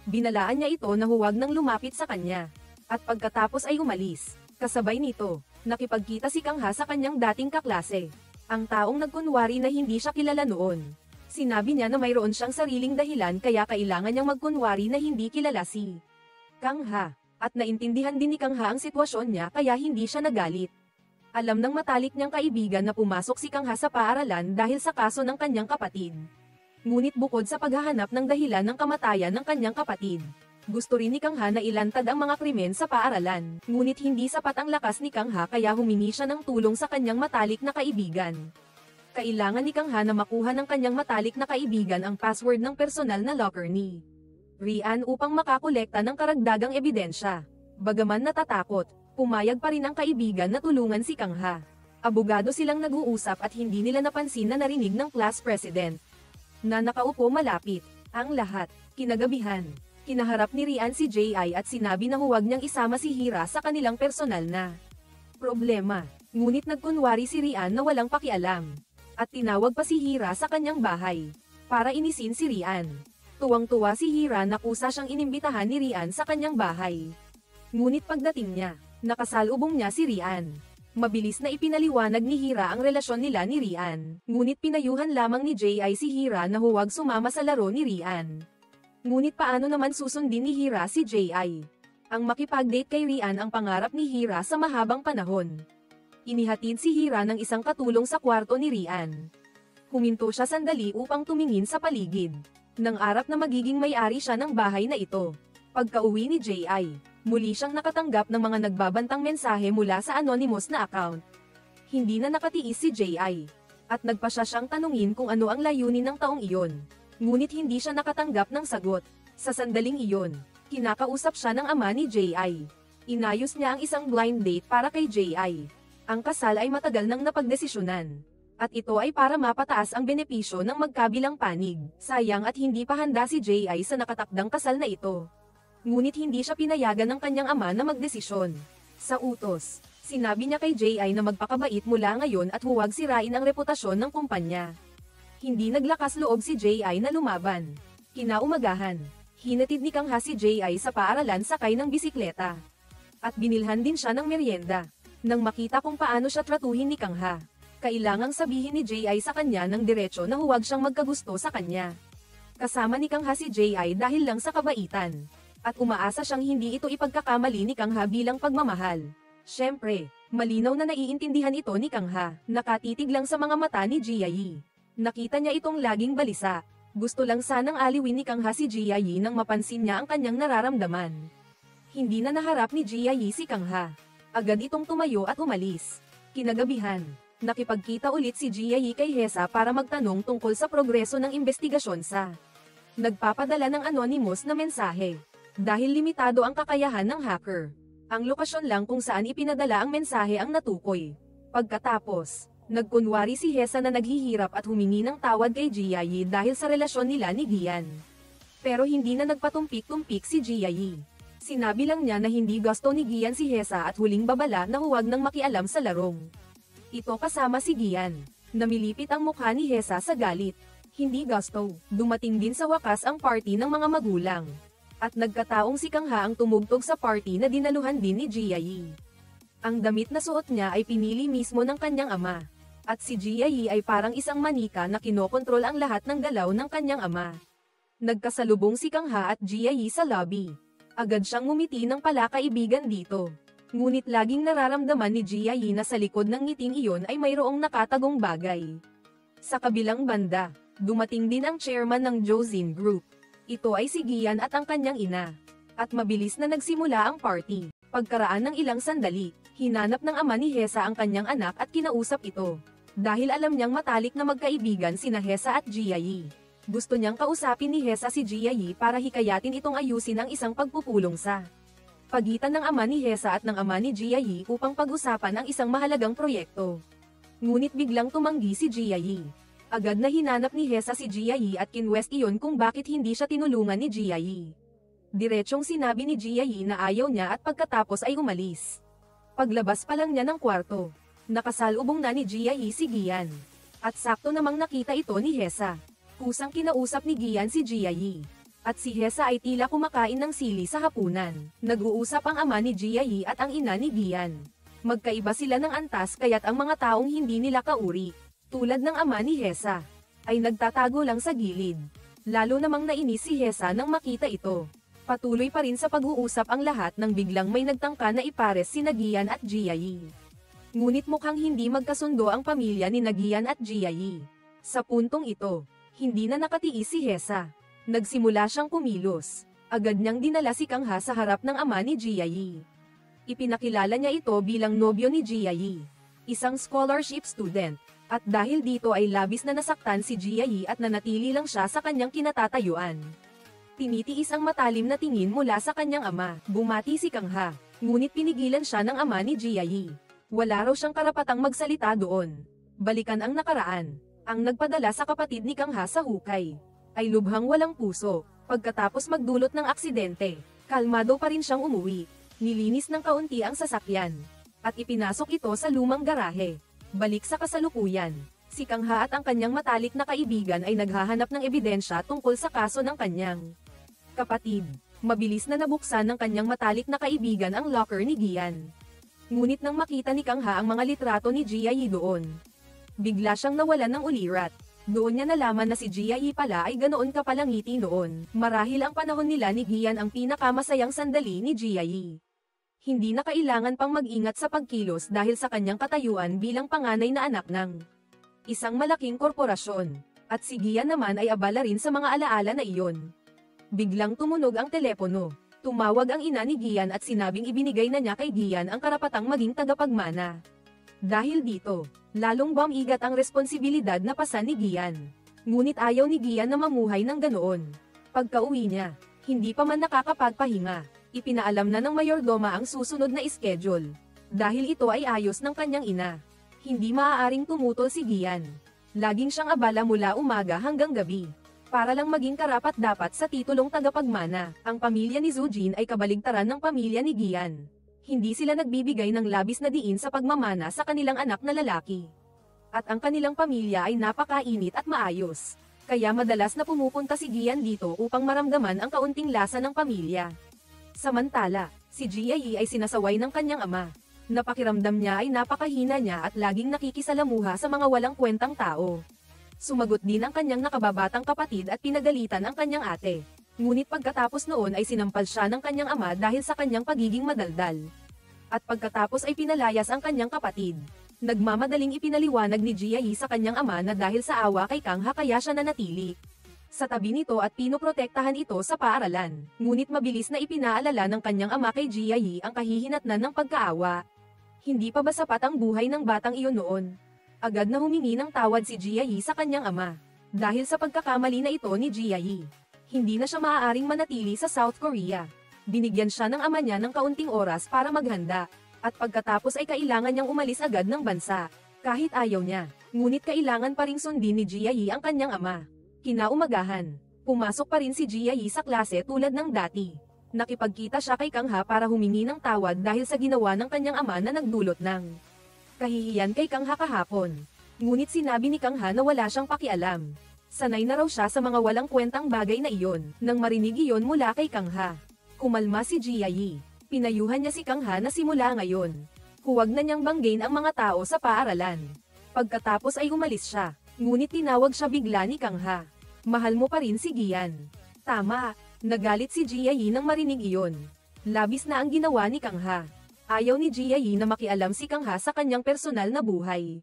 Binalaan niya ito na huwag nang lumapit sa kanya. At pagkatapos ay umalis. Kasabay nito, nakipagkita si Kangha sa kanyang dating kaklase. Ang taong nagkunwari na hindi siya kilala noon. Sinabi niya na mayroon siyang sariling dahilan kaya kailangan niyang magkunwari na hindi kilala si Kangha. At naintindihan din ni Kangha ang sitwasyon niya kaya hindi siya nagalit. Alam ng matalik niyang kaibigan na pumasok si Kangha sa paaralan dahil sa kaso ng kanyang kapatid. Ngunit bukod sa paghahanap ng dahilan ng kamatayan ng kanyang kapatid, gusto rin ni Kangha na ilantad ang mga krimen sa paaralan. Ngunit hindi sapat ang lakas ni Kangha kaya humingi siya ng tulong sa kanyang matalik na kaibigan. Kailangan ni Kangha na makuha ng kanyang matalik na kaibigan ang password ng personal na locker ni Rian upang makakolekta ng karagdagang ebidensya. Bagaman natatakot, pumayag pa rin ang kaibigan na tulungan si Kangha. Abogado silang nag-uusap at hindi nila napansin na narinig ng class president na nakaupo malapit. Ang lahat, kinagabihan, kinaharap ni Rian si J.I. at sinabi na huwag niyang isama si Hira sa kanilang personal na problema. Ngunit nagkunwari si Rian na walang pakialam. At tinawag pa si Hira sa kanyang bahay para inisin si Rian. Tuwang-tuwa si Hira na kusa siyang inimbitahan ni Rian sa kanyang bahay. Ngunit pagdating niya, nakasalubong niya si Rian. Mabilis na ipinaliwanag ni Hira ang relasyon nila ni Rian. Ngunit pinayuhan lamang ni J.I. si Hira na huwag sumama sa laro ni Rian. Ngunit paano naman susundin ni Hira si J.I.? Ang makipag-date kay Rian ang pangarap ni Hira sa mahabang panahon. Inihatid si Hira ng isang katulong sa kwarto ni Rian. Huminto siya sandali upang tumingin sa paligid. Nangarap na magiging may-ari siya ng bahay na ito. Pagka-uwi ni J.I., muli siyang nakatanggap ng mga nagbabantang mensahe mula sa anonymous na account. Hindi na nakatiis si J.I. At nagpa siyang tanungin kung ano ang layunin ng taong iyon. Ngunit hindi siya nakatanggap ng sagot. Sa sandaling iyon, kinakausap siya ng ama ni J.I. Inayos niya ang isang blind date para kay J.I. Ang kasal ay matagal nang napagdesisyonan. At ito ay para mapataas ang benepisyo ng magkabilang panig. Sayang at hindi pa handa si J.I. sa nakatakdang kasal na ito. Ngunit hindi siya pinayagan ng kanyang ama na magdesisyon. Sa utos, sinabi niya kay J.I. na magpakabait mula ngayon at huwag sirain ang reputasyon ng kumpanya. Hindi naglakas loob si J.I. na lumaban. Kinaumagahan, hinatid ni Kangha si J.I. sa paaralan sakay ng bisikleta. At binilhan din siya ng merienda. Nang makita kung paano siya tratuhin ni Kangha, kailangang sabihin ni J.I. sa kanya ng diretso na huwag siyang magkagusto sa kanya. Kasama ni Kangha si J.I. dahil lang sa kabaitan. At umaasa siyang hindi ito ipagkakamali ni Kangha bilang pagmamahal. Siyempre, malinaw na naiintindihan ito ni Kangha. Nakatitig lang sa mga mata ni J.I. Nakita niya itong laging balisa. Gusto lang sanang aliwin ni Kangha si J.I. nang mapansin niya ang kanyang nararamdaman. Hindi na naharap ni J.I. si Kangha. Agad itong tumayo at umalis. Kinagabihan, nakipagkita ulit si J.I. kay Hesa para magtanong tungkol sa progreso ng investigasyon sa nagpapadala ng anonymous na mensahe. Dahil limitado ang kakayahan ng hacker, ang lokasyon lang kung saan ipinadala ang mensahe ang natukoy. Pagkatapos, nagkunwari si Hesa na naghihirap at humingi ng tawad kay J.I. dahil sa relasyon nila ni Gian. Pero hindi na nagpatumpik-tumpik si J.I. Sinabi lang niya na hindi gusto ni Gian si Hesa at huling babala na huwag nang makialam sa larong ito kasama si Gian. Namilipit ang mukha ni Hesa sa galit. Hindi gusto. Dumating din sa wakas ang party ng mga magulang. At nagkataong si Kangha ang tumugtog sa party na dinaluhan din ni J.I. Ang damit na suot niya ay pinili mismo ng kanyang ama. At si J.I. ay parang isang manika na kinokontrol ang lahat ng galaw ng kanyang ama. Nagkasalubong si Kangha at J.I. sa lobby. Agad siyang ngumiti ng palakaibigan dito. Ngunit laging nararamdaman ni J.I. na sa likod ng ngiting iyon ay mayroong nakatagong bagay. Sa kabilang banda, dumating din ang chairman ng Jozin Group. Ito ay si Gian at ang kanyang ina. At mabilis na nagsimula ang party. Pagkaraan ng ilang sandali, hinanap ng ama ni Hesa ang kanyang anak at kinausap ito. Dahil alam niyang matalik na magkaibigan sina Hesa at J.I. Gusto niyang kausapin ni Hesa si J.I. para hikayatin itong ayusin ang isang pagpupulong sa pagitan ng ama ni Hesa at ng ama ni J.I. upang pag-usapan ang isang mahalagang proyekto. Ngunit biglang tumanggi si Jiayi. Agad na hinanap ni Hesa si Jiayi at kinwest iyon kung bakit hindi siya tinulungan ni Jiayi. Diretsyong sinabi ni Jiayi na ayaw niya at pagkatapos ay umalis. Paglabas pa lang niya ng kwarto, nakasalubong na ni Jiayi si Gian. At sakto namang nakita ito ni Hesa. Kusang kinausap ni Gian si Jiayi. At si Hesa ay tila kumakain ng sili sa hapunan. Nag-uusap ang ama ni Jiayi at ang ina ni Gian. Magkaiba sila ng antas kaya't ang mga taong hindi nila kauri, tulad ng ama ni Hesa, ay nagtatago lang sa gilid. Lalo namang nainis si Hesa nang makita ito. Patuloy pa rin sa pag-uusap ang lahat nang biglang may nagtangka na ipares si Gian at Jiayi. Ngunit mukhang hindi magkasundo ang pamilya ni Gian at Jiayi. Sa puntong ito, hindi na nakatiis si Hesa. Nagsimula siyang kumilos. Agad niyang dinala si Kangha sa harap ng ama ni Jiayi. Ipinakilala niya ito bilang nobyo ni Jiayi, isang scholarship student. At dahil dito ay labis na nasaktan si Jiayi at nanatili lang siya sa kanyang kinatatayuan. Tinitiis ang matalim na tingin mula sa kanyang ama. Bumati si Kangha, ngunit pinigilan siya ng ama ni Jiayi. Wala raw siyang karapatang magsalita doon. Balikan ang nakaraan. Ang nagpadala sa kapatid ni Kangha sa hukay ay lubhang walang puso. Pagkatapos magdulot ng aksidente, kalmado pa rin siyang umuwi. Nilinis ng kaunti ang sasakyan at ipinasok ito sa lumang garahe. Balik sa kasalukuyan, si Kangha at ang kanyang matalik na kaibigan ay naghahanap ng ebidensya tungkol sa kaso ng kanyang kapatid. Mabilis na nabuksan ng kanyang matalik na kaibigan ang locker ni Gian. Ngunit nang makita ni Kangha ang mga litrato ni Jiayi doon, bigla siyang nawalan ng ulirat. Doon niya nalaman na si Jiayi pala ay ganoon kapalangiti noon. Marahil ang panahon nila ni Gian ang pinakamasayang sandali ni Jiayi. Hindi na kailangan pang mag-ingat sa pagkilos dahil sa kanyang katayuan bilang panganay na anak ng isang malaking korporasyon. At si Gian naman ay abala rin sa mga alaala na iyon. Biglang tumunog ang telepono. Tumawag ang ina ni Gian at sinabing ibinigay na niya kay Gian ang karapatang maging tagapagmana. Dahil dito, lalong bumigat ang responsibilidad na pasan ni Gian. Ngunit ayaw ni Gian na mamuhay ng ganoon. Pagka-uwi niya, hindi pa man nakakapagpahinga. Ipinaalam na ng mayordoma ang susunod na schedule. Dahil ito ay ayos ng kanyang ina, hindi maaaring tumutol si Gian. Laging siyang abala mula umaga hanggang gabi. Para lang maging karapat-dapat sa titulong tagapagmana, ang pamilya ni Zujin ay kabaligtaran ng pamilya ni Gian. Hindi sila nagbibigay ng labis na diin sa pagmamana sa kanilang anak na lalaki. At ang kanilang pamilya ay napakainit at maayos. Kaya madalas na pumupunta si Gian dito upang maramdaman ang kaunting lasa ng pamilya. Samantala, si Jiayi ay sinasaway ng kanyang ama. Napakiramdam niya ay napakahina niya at laging nakikisalamuha sa mga walang kwentang tao. Sumagot din ang kanyang nakababatang kapatid at pinagalitan ang kanyang ate. Ngunit pagkatapos noon ay sinampal siya ng kanyang ama dahil sa kanyang pagiging madaldal. At pagkatapos ay pinalayas ang kanyang kapatid. Nagmamadaling ipinaliwanag ni Jiayi sa kanyang ama na dahil sa awa kay Kangha kaya siya nanatili sa tabi nito at pinoprotektahan ito sa paaralan. Ngunit mabilis na ipinaalala ng kanyang ama kay Jiayi ang kahihinatnan ng pagkaawa. Hindi pa ba sapat ang buhay ng batang iyon noon? Agad na humingi ng tawad si Jiayi sa kanyang ama. Dahil sa pagkakamali na ito ni Jiayi, hindi na siya maaaring manatili sa South Korea. Binigyan siya ng ama niya ng kaunting oras para maghanda. At pagkatapos ay kailangan niyang umalis agad ng bansa. Kahit ayaw niya, ngunit kailangan pa ring sundin ni Jiayi ang kanyang ama. Kinaumagahan, pumasok pa rin si Jiayi sa klase tulad ng dati. Nakipagkita siya kay Kangha para humingi ng tawad dahil sa ginawa ng kanyang ama na nagdulot ng kahihiyan kay Kangha kahapon. Ngunit sinabi ni Kangha na wala siyang pakialam. Sanay na raw siya sa mga walang kwentang bagay na iyon, nang marinig iyon mula kay Kangha. Kumalma si Jiayi. Pinayuhan niya si Kangha na simula ngayon, huwag na niyang banggain ang mga tao sa paaralan. Pagkatapos ay umalis siya, ngunit tinawag siya bigla ni Kangha. Mahal mo pa rin si Gian. Tama, nagalit si Jiayi nang marinig iyon. Labis na ang ginawa ni Kangha. Ayaw ni Jiayi na makialam si Kangha sa kanyang personal na buhay.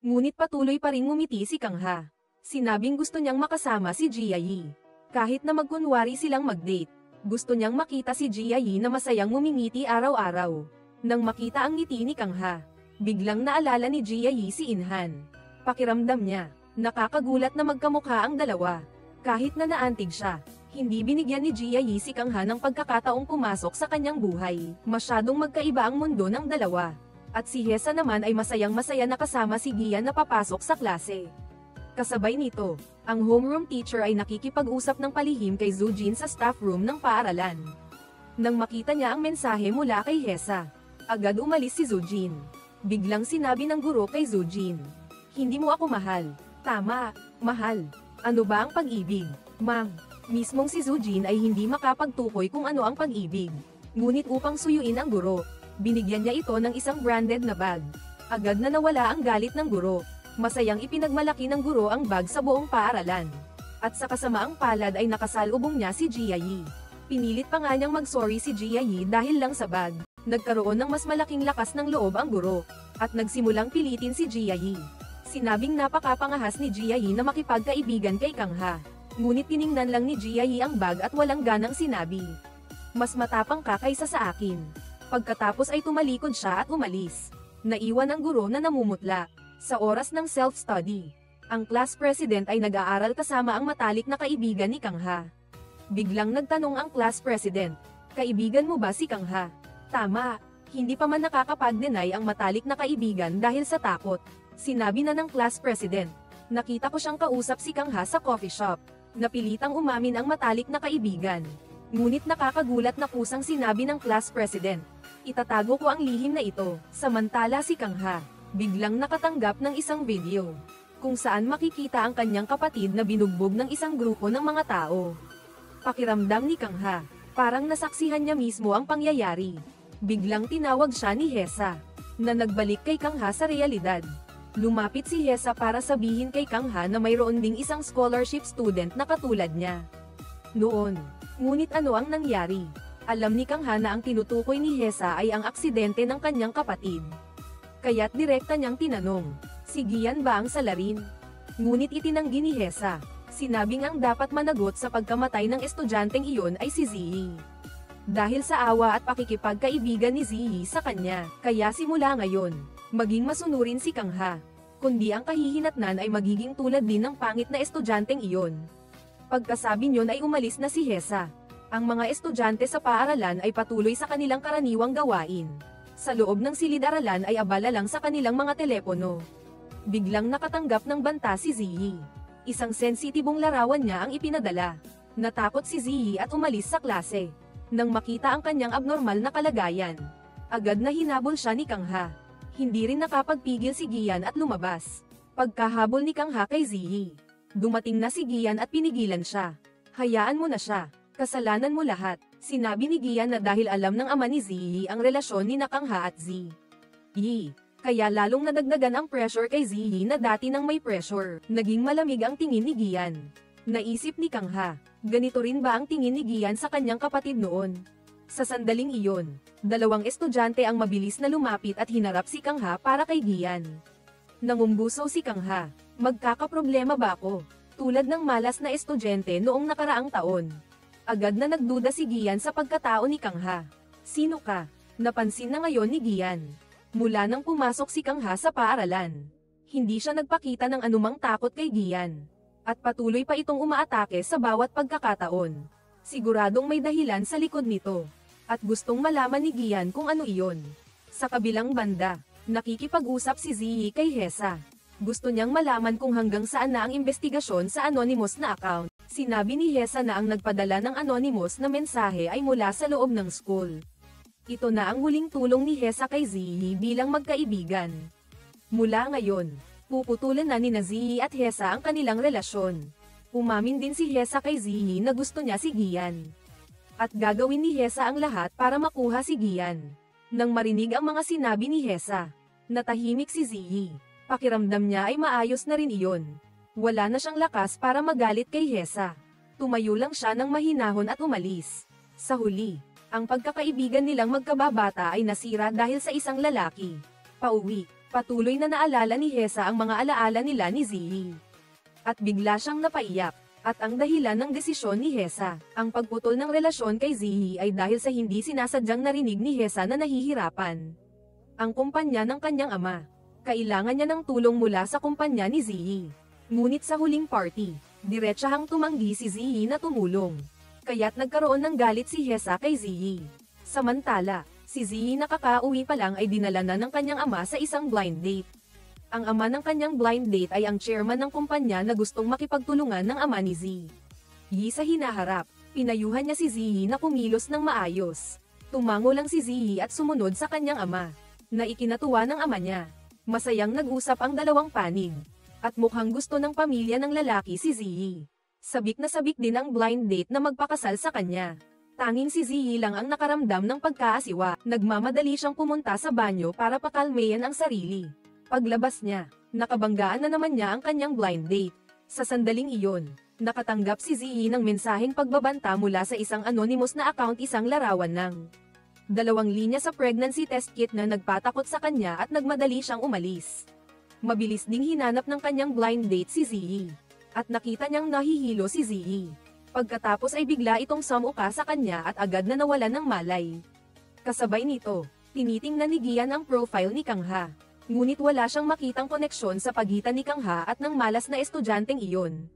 Ngunit patuloy pa rin ngumiti si Kangha. Sinabing gusto niyang makasama si Jiayi. Kahit na magkunwari silang mag-date, gusto niyang makita si Jiayi na masayang ngumingiti araw-araw. Nang makita ang ngiti ni Kangha, biglang naalala ni Jiayi si Inhan. Pakiramdam niya, nakakagulat na magkamukha ang dalawa. Kahit na naantig siya, hindi binigyan ni Jiayi si Kangha ng pagkakataong pumasok sa kanyang buhay. Masyadong magkaiba ang mundo ng dalawa. At si Hesa naman ay masayang-masaya na kasama si Gian na papasok sa klase. Kasabay nito, ang homeroom teacher ay nakikipag-usap ng palihim kay Zujin sa staff room ng paaralan. Nang makita niya ang mensahe mula kay Hesa, agad umalis si Zujin. Biglang sinabi ng guro kay Zujin, "Hindi mo ako mahal." "Tama, mahal. Ano ba ang pag-ibig, ma'am?" Mismong si Zujin ay hindi makapagtukoy kung ano ang pag-ibig. Ngunit upang suyuin ang guro, binigyan niya ito ng isang branded na bag. Agad na nawala ang galit ng guro. Masayang ipinagmalaki ng guro ang bag sa buong paaralan. At sa kasamaang palad ay nakasalubong niya si Jiayi. Pinilit pa nga niyang mag-sorry si Jiayi dahil lang sa bag. Nagkaroon ng mas malaking lakas ng loob ang guro. At nagsimulang pilitin si Jiayi. Sinabing napakapangahas ni Jiayi na makipagkaibigan kay Kangha. Ngunit tiningnan lang ni Jiayi ang bag at walang ganang sinabi, "Mas matapang ka kaysa sa akin." Pagkatapos ay tumalikod siya at umalis. Naiwan ang guro na namumutla. Sa oras ng self-study, ang class president ay nag-aaral kasama ang matalik na kaibigan ni Kangha. Biglang nagtanong ang class president, "Kaibigan mo ba si Kangha?" "Tama." Hindi pa man nakakapag-deny ang matalik na kaibigan dahil sa takot. Sinabi na ng class president, "Nakita ko siyang kausap si Kangha sa coffee shop." Napilitang umamin ang matalik na kaibigan. Ngunit nakakagulat na kusang sinabi ng class president, "Itatago ko ang lihim na ito." Samantala si Kangha, biglang nakatanggap ng isang video, kung saan makikita ang kanyang kapatid na binugbog ng isang grupo ng mga tao. Pakiramdam ni Kangha, parang nasaksihan niya mismo ang pangyayari. Biglang tinawag siya ni Hesa, na nagbalik kay Kangha sa realidad. Lumapit si Hesa para sabihin kay Kangha na mayroon ding isang scholarship student na katulad niya. Ngunit ano ang nangyari? Alam ni Kangha na ang tinutukoy ni Hesa ay ang aksidente ng kanyang kapatid. Kaya't direkta niyang tinanong, "Si Gian ba ang salarin?" Ngunit itinanggi ni Hesa. Sinabing ang dapat managot sa pagkamatay ng estudyanteng iyon ay si Ziyi. Dahil sa awa at pakikipagkaibigan ni Ziyi sa kanya, kaya simula ngayon, maging masunurin si Kangha. Kundi ang kahihinatnan ay magiging tulad din ng pangit na estudyanteng iyon. Pagkasabi niyon ay umalis na si Hesa. Ang mga estudyante sa paaralan ay patuloy sa kanilang karaniwang gawain. Sa loob ng silid-aralan ay abala lang sa kanilang mga telepono. Biglang nakatanggap ng banta si Ziyi. Isang sensitibong larawan niya ang ipinadala. Natakot si Ziyi at umalis sa klase. Nang makita ang kanyang abnormal na kalagayan, agad na hinabol siya ni Kangha. Hindi rin nakapagpigil si Gian at lumabas. Pagkahabol ni Kangha kay Ziyi, dumating na si Gian at pinigilan siya. "Hayaan mo na siya. Kasalanan mo lahat." Sinabi ni Gian na dahil alam ng ama ni Ziyi ang relasyon ni Kangha at Ziyi. Kaya lalong nadagdagan ang pressure kay Ziyi na dati nang may pressure. Naging malamig ang tingin ni Gian. Naisip ni Kangha, ganito rin ba ang tingin ni Gian sa kanyang kapatid noon? Sa sandaling iyon, dalawang estudyante ang mabilis na lumapit at hinarap si Kangha para kay Gian. Nangumbuso si Kangha, "Magkakaproblema ba ako? Tulad ng malas na estudyante noong nakaraang taon." Agad na nagduda si Gian sa pagkatao ni Kangha. "Sino ka?" Napansin na ngayon ni Gian. Mula nang pumasok si Kangha sa paaralan, hindi siya nagpakita ng anumang takot kay Gian. At patuloy pa itong umaatake sa bawat pagkakataon. Siguradong may dahilan sa likod nito. At gustong malaman ni Gian kung ano iyon. Sa kabilang banda, nakikipag-usap si Ziyi kay Hesa. Gusto niyang malaman kung hanggang saan na ang investigasyon sa anonymous na account. Sinabi ni Hesa na ang nagpadala ng anonymous na mensahe ay mula sa loob ng school. Ito na ang huling tulong ni Hesa kay Ziyi bilang magkaibigan. Mula ngayon, puputulan na ni Ziyi at Hesa ang kanilang relasyon. Umamin din si Hesa kay Ziyi na gusto niya si Gian. At gagawin ni Hesa ang lahat para makuha si Gian. Nang marinig ang mga sinabi ni Hesa, natahimik si Ziyi. Pakiramdam niya ay maayos na rin iyon. Wala na siyang lakas para magalit kay Hesa. Tumayo lang siya ng mahinahon at umalis. Sa huli, ang pagkakaibigan nilang magkababata ay nasira dahil sa isang lalaki. Pauwi, patuloy na naalala ni Hesa ang mga alaala nila ni Ziyi. At bigla siyang napaiyak. At ang dahilan ng desisyon ni Hesa, ang pagputol ng relasyon kay Ziyi ay dahil sa hindi sinasadyang narinig ni Hesa na nahihirapan ang kumpanya ng kanyang ama. Kailangan niya ng tulong mula sa kumpanya ni Ziyi. Ngunit sa huling party, diretsahang tumanggi si Ziyi na tumulong. Kaya't nagkaroon ng galit si Hesa kay Ziyi. Samantala, Si Ziyi nakakauwi pa lang ay dinala na ng kanyang ama sa isang blind date. Ang ama ng kanyang blind date ay ang chairman ng kumpanya na gustong makipagtulungan ng ama ni Zi. Yi sa hinaharap, pinayuhan niya si Ziyi na kumilos ng maayos. Tumango lang si Ziyi at sumunod sa kanyang ama, na ikinatuwa ng ama niya. Masayang nag-usap ang dalawang panig. At mukhang gusto ng pamilya ng lalaki si Ziyi. Sabik na sabik din ang blind date na magpakasal sa kanya. Tanging si Ziyi lang ang nakaramdam ng pagkaasiwa. Nagmamadali siyang pumunta sa banyo para pakalmayan ang sarili. Paglabas niya, nakabanggaan na naman niya ang kanyang blind date. Sa sandaling iyon, nakatanggap si Ziyi ng mensaheng pagbabanta mula sa isang anonymous na account, isang larawan ng 2 linya sa pregnancy test kit na nagpatakot sa kanya at nagmadali siyang umalis. Mabilis ding hinanap ng kanyang blind date si Ziyi. At nakita niyang nahihilo si Ziyi. Pagkatapos ay bigla itong sumuka sa kanya at agad na nawalan ng malay. Kasabay nito, tinitingnan ni Gian ang profile ni Kang Ha. Ngunit wala siyang makitang koneksyon sa pagitan ni Kang Ha at ng malas na estudyanteng iyon.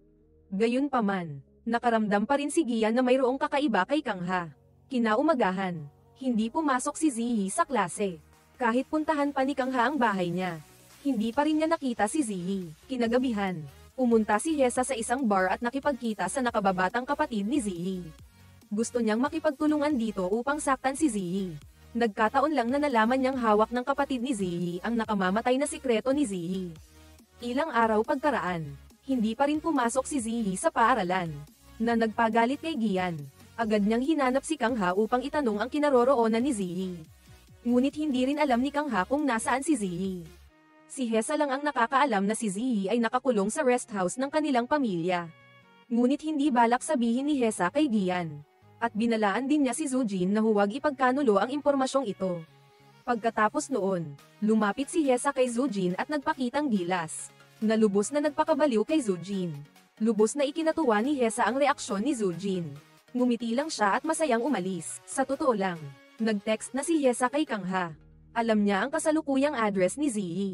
Gayunpaman, nakaramdam pa rin si Gian na mayroong kakaiba kay Kang Ha. Kinaumagahan, hindi pumasok si Ziyi sa klase. Kahit puntahan pa ni Kang Ha ang bahay niya, hindi pa rin niya nakita si Ziyi. Kinagabihan, pumunta si Hesa sa isang bar at nakipagkita sa nakababatang kapatid ni Ziyi. Gusto niyang makipagtulungan dito upang saktan si Ziyi. Nagkataon lang na nalaman niyang hawak ng kapatid ni Ziyi ang nakamamatay na sikreto ni Ziyi. Ilang araw pagkaraan, hindi pa rin pumasok si Ziyi sa paaralan. Na nagpagalit kay Gian, agad niyang hinanap si Kang Ha upang itanong ang kinaroroonan ni Ziyi. Ngunit hindi rin alam ni Kang Ha kung nasaan si Ziyi. Si Hesa lang ang nakakaalam na si Ziyi ay nakakulong sa rest house ng kanilang pamilya. Ngunit hindi balak sabihin ni Hesa kay Gian. At binalaan din niya si Zujin na huwag ipagkanulo ang impormasyong ito. Pagkatapos noon, lumapit si Hesa kay Zujin at nagpakitang gilas. Na lubos na nagpakabaliw kay Zujin. Lubos na ikinatuwa ni Hesa ang reaksyon ni Zujin. Ngumiti lang siya at masayang umalis. Sa totoo lang, nag-text na si Hesa kay Kang Ha. Alam niya ang kasalukuyang address ni Ziyi.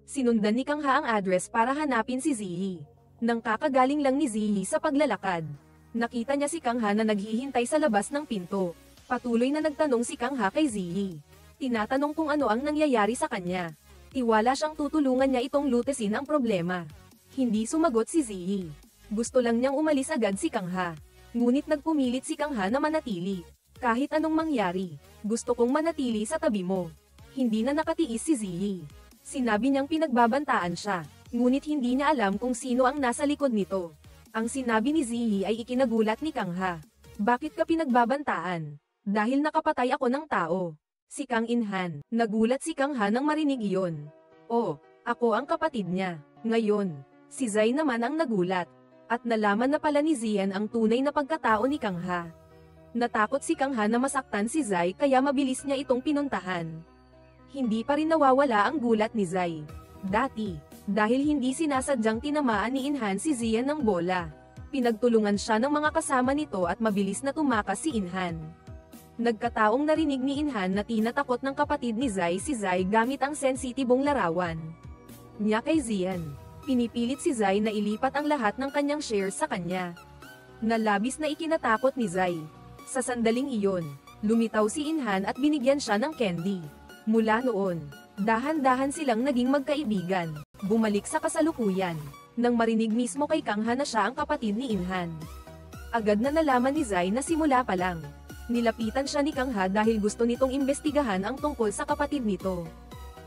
Sinundan ni Kang Ha ang address para hanapin si Ziyi. Nang kakagaling lang ni Ziyi sa paglalakad, nakita niya si Kang Ha na naghihintay sa labas ng pinto. Patuloy na nagtanong si Kang Ha kay Ziyi. Tinatanong kung ano ang nangyayari sa kanya. Tiwala siyang tutulungan niya itong lutesin ang problema. Hindi sumagot si Ziyi. Gusto lang niyang umalis agad si Kang Ha. Ngunit nagpumilit si Kang Ha na manatili. Kahit anong mangyari, gusto kong manatili sa tabi mo. Hindi na nakatiis si Ziyi. Sinabi niyang pinagbabantaan siya, ngunit hindi niya alam kung sino ang nasa likod nito. Ang sinabi ni Ziyi ay ikinagulat ni Kang Ha. Bakit ka pinagbabantaan? Dahil nakapatay ako ng tao. Si Kang Inhan. Nagulat si Kang Ha nang marinig iyon. Oh, ako ang kapatid niya. Ngayon, si Zai naman ang nagulat. At nalaman na pala ni Zian ang tunay na pagkatao ni Kang Ha. Natakot si Kang Ha na masaktan si Zai kaya mabilis niya itong pinuntahan. Hindi pa rin nawawala ang gulat ni Zai. Dati, dahil hindi sinasadyang tinamaan ni Inhan si Zian ng bola. Pinagtulungan siya ng mga kasama nito at mabilis na tumakas si Inhan. Nagkataong narinig ni Inhan na tinatakot ng kapatid ni Zai si Zai gamit ang sensitibong larawan niya kay Zian. Pinipilit si Zai na ilipat ang lahat ng kanyang shares sa kanya. Nalabis na ikinatakot ni Zai. Sa sandaling iyon, lumitaw si Inhan at binigyan siya ng candy. Mula noon, dahan-dahan silang naging magkaibigan. Bumalik sa kasalukuyan, nang marinig mismo kay Kang Ha na siya ang kapatid ni Inhan. Agad na nalaman ni Zai na simula pa lang. Nilapitan siya ni Kang Ha dahil gusto nitong imbestigahan ang tungkol sa kapatid nito.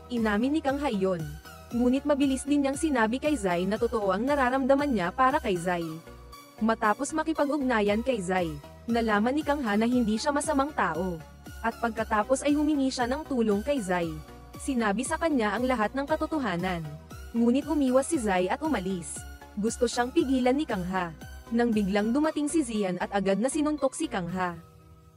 Inamin ni Kang Ha iyon. Ngunit mabilis din niyang sinabi kay Zai na totoo ang nararamdaman niya para kay Zai. Matapos makipag-ugnayan kay Zai, nalaman ni Kang Ha na hindi siya masamang tao. At pagkatapos ay humingi siya ng tulong kay Zai. Sinabi sa kanya ang lahat ng katotohanan. Ngunit umiwas si Zai at umalis. Gusto siyang pigilan ni Kang Ha. Nang biglang dumating si Zian at agad na sinuntok si Kang Ha.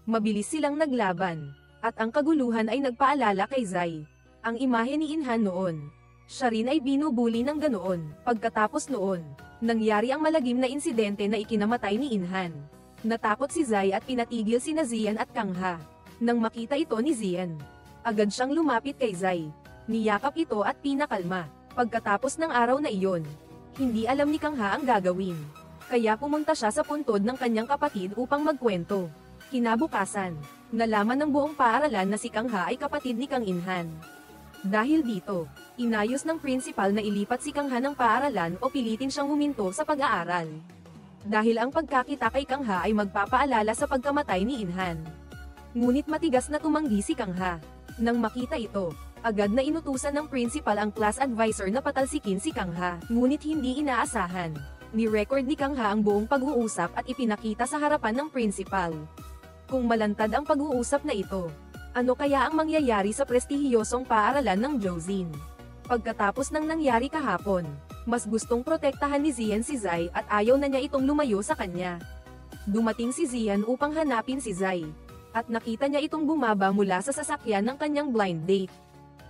Mabilis silang naglaban. At ang kaguluhan ay nagpaalala kay Zai. Ang imahe ni Inhan noon. Siya rin ay binubuli ng ganoon. Pagkatapos noon, nangyari ang malagim na insidente na ikinamatay ni Inhan. Natakot si Zai at pinatigil sina Zian at Kang Ha. Nang makita ito ni Zian, agad siyang lumapit kay Zai. Niyakap ito at pinakalma. Pagkatapos ng araw na iyon, hindi alam ni Kang Ha ang gagawin. Kaya pumunta siya sa puntod ng kanyang kapatid upang magkwento. Kinabukasan, nalaman ng buong paaralan na si Kang Ha ay kapatid ni Kang Inhan. Dahil dito, inayos ng principal na ilipat si Kang Ha ng paaralan o pilitin siyang huminto sa pag-aaral. Dahil ang pagkakita kay Kang Ha ay magpapaalala sa pagkamatay ni Inhan. Ngunit matigas na tumanggi si Kang Ha. Nang makita ito, agad na inutusan ng principal ang class advisor na patalsikin si Kang Ha. Ngunit hindi inaasahan. Ni-record ni Kang Ha ang buong pag-uusap at ipinakita sa harapan ng principal. Kung malantad ang pag-uusap na ito, ano kaya ang mangyayari sa prestihiyosong paaralan ng Joseon? Pagkatapos ng nangyari kahapon, mas gustong protektahan ni Zian si Zai at ayaw na niya itong lumayo sa kanya. Dumating si Zian upang hanapin si Zai. At nakita niya itong bumaba mula sa sasakyan ng kanyang blind date.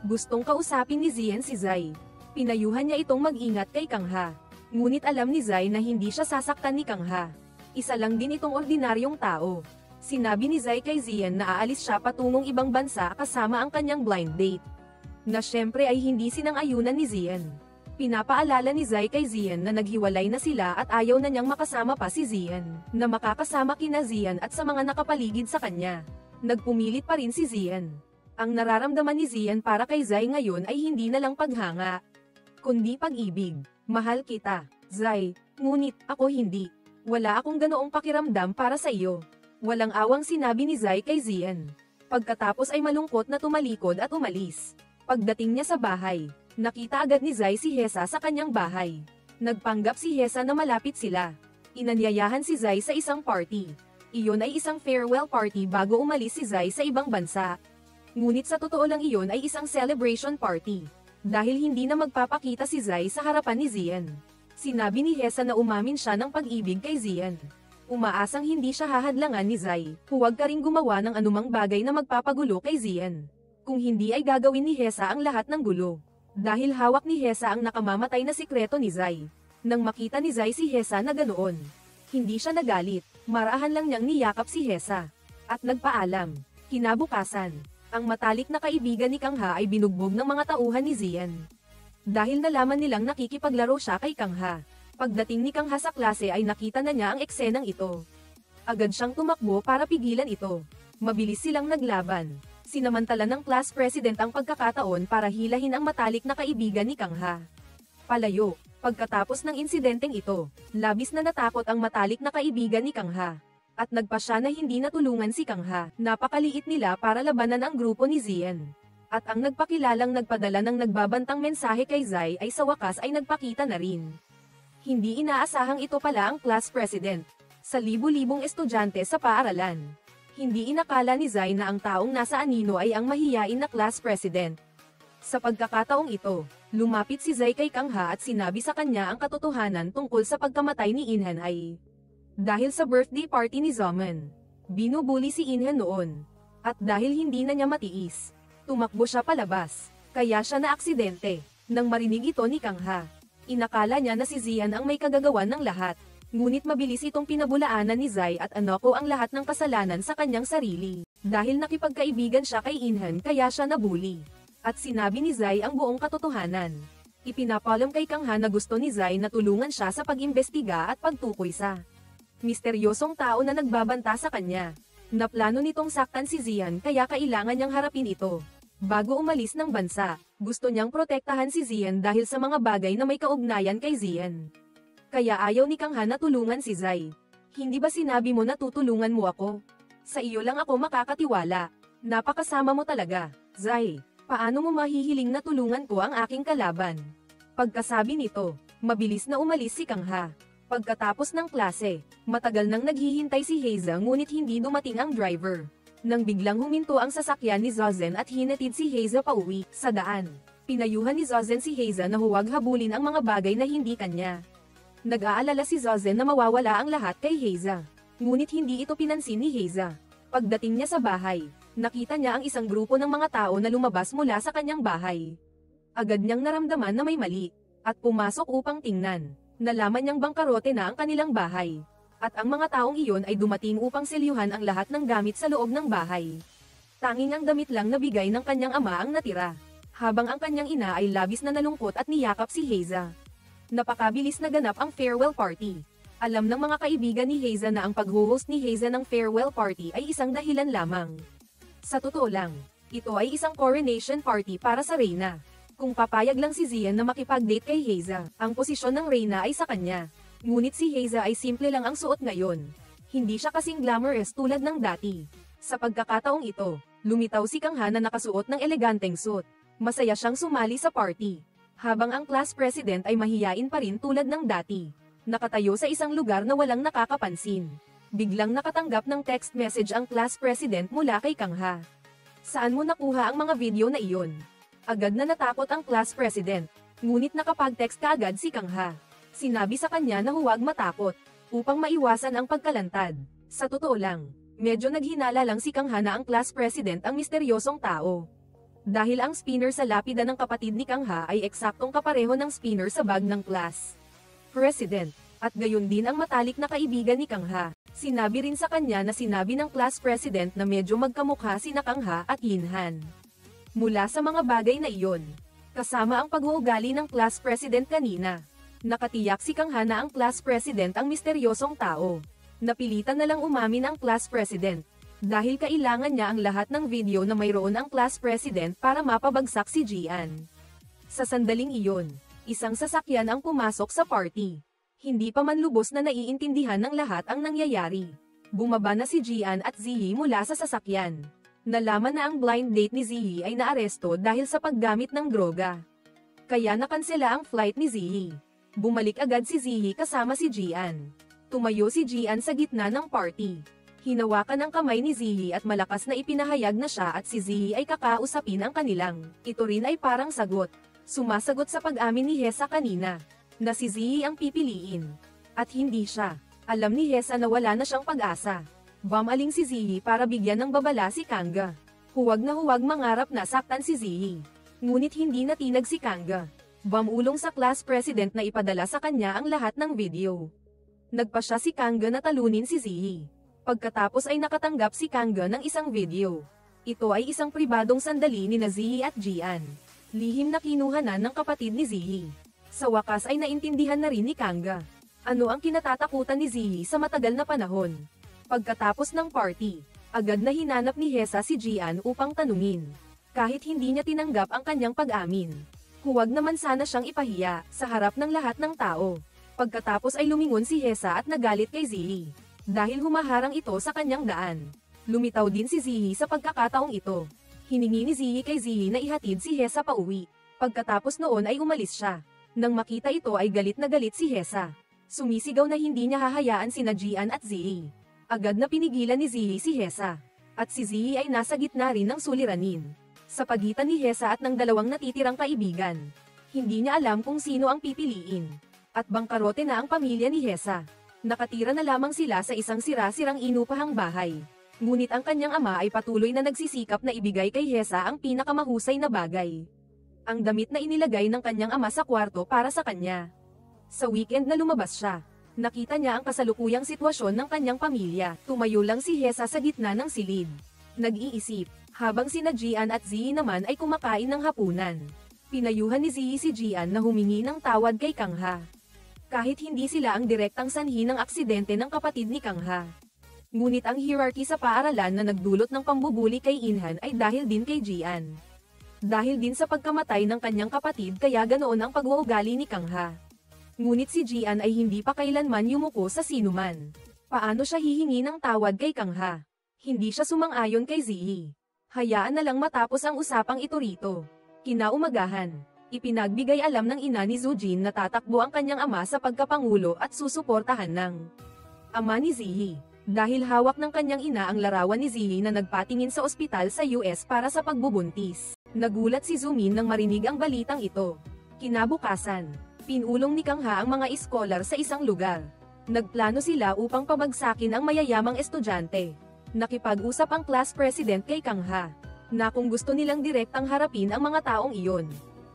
Gustong kausapin ni Zian si Zai. Pinayuhan niya itong mag-ingat kay Kang Ha. Ngunit alam ni Zai na hindi siya sasaktan ni Kang Ha. Isa lang din itong ordinaryong tao. Sinabi ni Zai kay Zian na aalis siya patungong ibang bansa kasama ang kanyang blind date. Na syempre ay hindi sinang-ayunan ni Zian. Pinapaalala ni Zai kay Zian na naghiwalay na sila at ayaw na niyang makasama pa si Zian, na makakasama kina Zian at sa mga nakapaligid sa kanya. Nagpumilit pa rin si Zian. Ang nararamdaman ni Zian para kay Zai ngayon ay hindi na lang paghanga, kundi pag-ibig. Mahal kita, Zai, ngunit ako hindi. Wala akong ganoong pakiramdam para sa iyo. Walang awang sinabi ni Zai kay Zian. Pagkatapos ay malungkot na tumalikod at umalis. Pagdating niya sa bahay, nakita agad ni Zai si Hesa sa kanyang bahay. Nagpanggap si Hesa na malapit sila. Inanyayahan si Zai sa isang party. Iyon ay isang farewell party bago umalis si Zai sa ibang bansa. Ngunit sa totoo lang iyon ay isang celebration party. Dahil hindi na magpapakita si Zai sa harapan ni Zian. Sinabi ni Hesa na umamin siya ng pag-ibig kay Zian. Umaasang hindi siya hahadlangan ni Zai. Huwag ka ring gumawa ng anumang bagay na magpapagulo kay Zian. Kung hindi ay gagawin ni Hesa ang lahat ng gulo. Dahil hawak ni Hesa ang nakamamatay na sikreto ni Zai. Nang makita ni Zai si Hesa na ganoon, hindi siya nagalit. Marahan lang niyang niyakap si Hesa. At nagpaalam. Kinabukasan, ang matalik na kaibigan ni Kang Ha ay binugbog ng mga tauhan ni Zian. Dahil nalaman nilang nakikipaglaro siya kay Kang Ha. Pagdating ni Kang Ha sa klase ay nakita na niya ang eksenang ito. Agad siyang tumakbo para pigilan ito. Mabilis silang naglaban. Sinamantala ng class president ang pagkakataon para hilahin ang matalik na kaibigan ni Kang Ha. Palayo, pagkatapos ng insidenteng ito, labis na natakot ang matalik na kaibigan ni Kang Ha. At nagpa siya na hindi natulungan si Kang Ha. Napakaliit nila para labanan ang grupo ni Zian. At ang nagpakilalang nagpadala ng nagbabantang mensahe kay Zai ay sa wakas ay nagpakita na rin. Hindi inaasahang ito pala ang class president. Sa libu-libong estudyante sa paaralan. Hindi inakala ni Zai na ang taong nasa anino ay ang mahiyain na class president. Sa pagkakataong ito, lumapit si Zai kay Kang Ha at sinabi sa kanya ang katotohanan tungkol sa pagkamatay ni Inhan ay dahil sa birthday party ni Zoman. Binubuli si Inhan noon. At dahil hindi na niya matiis, tumakbo siya palabas. Kaya siya na aksidente. Nang marinig ito ni Kang Ha, inakala niya na si Zian ang may kagagawan ng lahat. Ngunit mabilis itong pinabulaanan ni Zai at anoko ang lahat ng kasalanan sa kanyang sarili. Dahil nakipagkaibigan siya kay Inhan kaya siya nabuli. At sinabi ni Zai ang buong katotohanan. Ipinapalam kay Kang Ha na gusto ni Zai na tulungan siya sa pag-imbestiga at pagtukoy sa misteryosong tao na nagbabanta sa kanya. Naplano nitong saktan si Zian kaya kailangan niyang harapin ito. Bago umalis ng bansa, gusto niyang protektahan si Zian dahil sa mga bagay na may kaugnayan kay Zian. Kaya ayaw ni Kang Ha na tulungan si Zai. Hindi ba sinabi mo na tutulungan mo ako? Sa iyo lang ako makakatiwala. Napakasama mo talaga, Zai. Paano mo mahihiling na tulungan ko ang aking kalaban? Pagkasabi nito, mabilis na umalis si Kang Ha. Pagkatapos ng klase, matagal nang naghihintay si Heiza ngunit hindi dumating ang driver. Nang biglang huminto ang sasakyan ni Zozen at hinatid si Heiza pauwi sa daan. Pinayuhan ni Zozen si Heiza na huwag habulin ang mga bagay na hindi kanya. Nag-aalala si Zozen na mawawala ang lahat kay Heiza. Ngunit hindi ito pinansin ni Heiza. Pagdating niya sa bahay, nakita niya ang isang grupo ng mga tao na lumabas mula sa kanyang bahay. Agad niyang naramdaman na may mali, at pumasok upang tingnan. Nalaman niyang bangkarote na ang kanilang bahay. At ang mga taong iyon ay dumating upang selyuhan ang lahat ng gamit sa loob ng bahay. Tanging ang damit lang na bigay ng kanyang ama ang natira. Habang ang kanyang ina ay labis na nalungkot at niyakap si Heiza. Napakabilis na ganap ang farewell party. Alam ng mga kaibigan ni Haza na ang pag-host ni Haza ng farewell party ay isang dahilan lamang. Sa totoo lang, ito ay isang coronation party para sa Reyna. Kung papayag lang si Zian na makipag-date kay Haza, ang posisyon ng Reyna ay sa kanya. Ngunit si Haza ay simple lang ang suot ngayon. Hindi siya kasing glamorous tulad ng dati. Sa pagkakataong ito, lumitaw si Kangha na nakasuot ng eleganteng suit. Masaya siyang sumali sa party. Habang ang class president ay mahiyain pa rin tulad ng dati. Nakatayo sa isang lugar na walang nakakapansin. Biglang nakatanggap ng text message ang class president mula kay Kangha. Saan mo nakuha ang mga video na iyon? Agad na natakot ang class president, ngunit nakapag-text kaagad si Kangha. Sinabi sa kanya na huwag matakot, upang maiwasan ang pagkalantad. Sa totoo lang, medyo naghinala lang si Kangha na ang class president ang misteryosong tao. Dahil ang spinner sa lapida ng kapatid ni Kangha ay eksaktong kapareho ng spinner sa bag ng class president, at gayon din ang matalik na kaibigan ni Kangha. Sinabi rin sa kanya na sinabi ng class president na medyo magkamukha sina Kangha at Yinhan. Mula sa mga bagay na iyon, kasama ang pag-uugali ng class president kanina, nakatiyak si Kangha na ang class president ang misteryosong tao. Napilitan na lang umamin ang class president, dahil kailangan niya ang lahat ng video na mayroon ang class president para mapabagsak si Jian. Sa sandaling iyon, isang sasakyan ang pumasok sa party. Hindi pa man lubos na naiintindihan ng lahat ang nangyayari. Bumaba na si Jian at Ziyi mula sa sasakyan. Nalaman na ang blind date ni Ziyi ay naaresto dahil sa paggamit ng droga. Kaya nakansela ang flight ni Ziyi. Bumalik agad si Ziyi kasama si Jian. Tumayo si Jian sa gitna ng party. Hinawakan ang kamay ni Ziyi at malakas na ipinahayag na siya at si Ziyi ay kakausapin ang kanilang. Ito rin ay parang sagot. Sumasagot sa pag-amin ni Hesa kanina, na si Ziyi ang pipiliin. At hindi siya. Alam ni Hesa na wala na siyang pag-asa. Bumaling si Ziyi para bigyan ng babala si Kangga. Huwag na huwag mangarap na saktan si Ziyi. Ngunit hindi natinag si Kangga. Bumulong sa class president na ipadala sa kanya ang lahat ng video. Nagpa siya si Kangga na talunin si Ziyi. Pagkatapos ay nakatanggap si Kangga ng isang video. Ito ay isang pribadong sandali ni Ziyi at Jian. Lihim na kinuhanan ng kapatid ni Ziyi. Sa wakas ay naintindihan na rin ni Kangga. Ano ang kinatatakutan ni Ziyi sa matagal na panahon? Pagkatapos ng party, agad na hinanap ni Hesa si Jian upang tanungin. Kahit hindi niya tinanggap ang kanyang pag-amin. Huwag naman sana siyang ipahiya sa harap ng lahat ng tao. Pagkatapos ay lumingon si Hesa at nagalit kay Ziyi. Dahil humaharang ito sa kanyang daan. Lumitaw din si Ziyi sa pagkakataong ito. Hiningi ni Ziyi kay Ziyi na ihatid si Hesa pauwi. Pagkatapos noon ay umalis siya. Nang makita ito ay galit na galit si Hesa. Sumisigaw na hindi niya hahayaan sina Jian at Ziyi. Agad na pinigilan ni Ziyi si Hesa. At si Ziyi ay nasa gitna rin ng suliranin. Sa pagitan ni Hesa at ng dalawang natitirang kaibigan. Hindi niya alam kung sino ang pipiliin. At bangkarote na ang pamilya ni Hesa. Nakatira na lamang sila sa isang sira-sirang inupahang bahay. Ngunit ang kanyang ama ay patuloy na nagsisikap na ibigay kay Hesa ang pinakamahusay na bagay. Ang damit na inilagay ng kanyang ama sa kwarto para sa kanya. Sa weekend na lumabas siya. Nakita niya ang kasalukuyang sitwasyon ng kanyang pamilya. Tumayo lang si Hesa sa gitna ng silid. Nag-iisip, habang sina Jian at Ziyi naman ay kumakain ng hapunan. Pinayuhan ni Ziyi si Jian na humingi ng tawad kay Kangha. Kahit hindi sila ang direktang sanhi ng aksidente ng kapatid ni Kangha. Ngunit ang hierarchy sa paaralan na nagdulot ng pambubuli kay Inhan ay dahil din kay Jian. Dahil din sa pagkamatay ng kanyang kapatid kaya ganoon ang pag-uugali ni Kangha. Ngunit si Jian ay hindi pa kailanman yumuko sa sinuman. Paano siya hihingi ng tawad kay Kangha? Hindi siya sumang-ayon kay Ziyi. Hayaan na lang matapos ang usapang ito rito. Kinaumagahan, ipinagbigay alam ng ina ni Zujin na tatakbo ang kanyang ama sa pagkapangulo at susuportahan ng ama ni Ziyi. Dahil hawak ng kanyang ina ang larawan ni Ziyi na nagpatingin sa ospital sa US para sa pagbubuntis. Nagulat si Zumin nang marinig ang balitang ito. Kinabukasan, pinulong ni Kangha ang mga iskolar sa isang lugar. Nagplano sila upang pabagsakin ang mayayamang estudyante. Nakipag-usap ang class president kay Kangha, na kung gusto nilang direktang harapin ang mga taong iyon,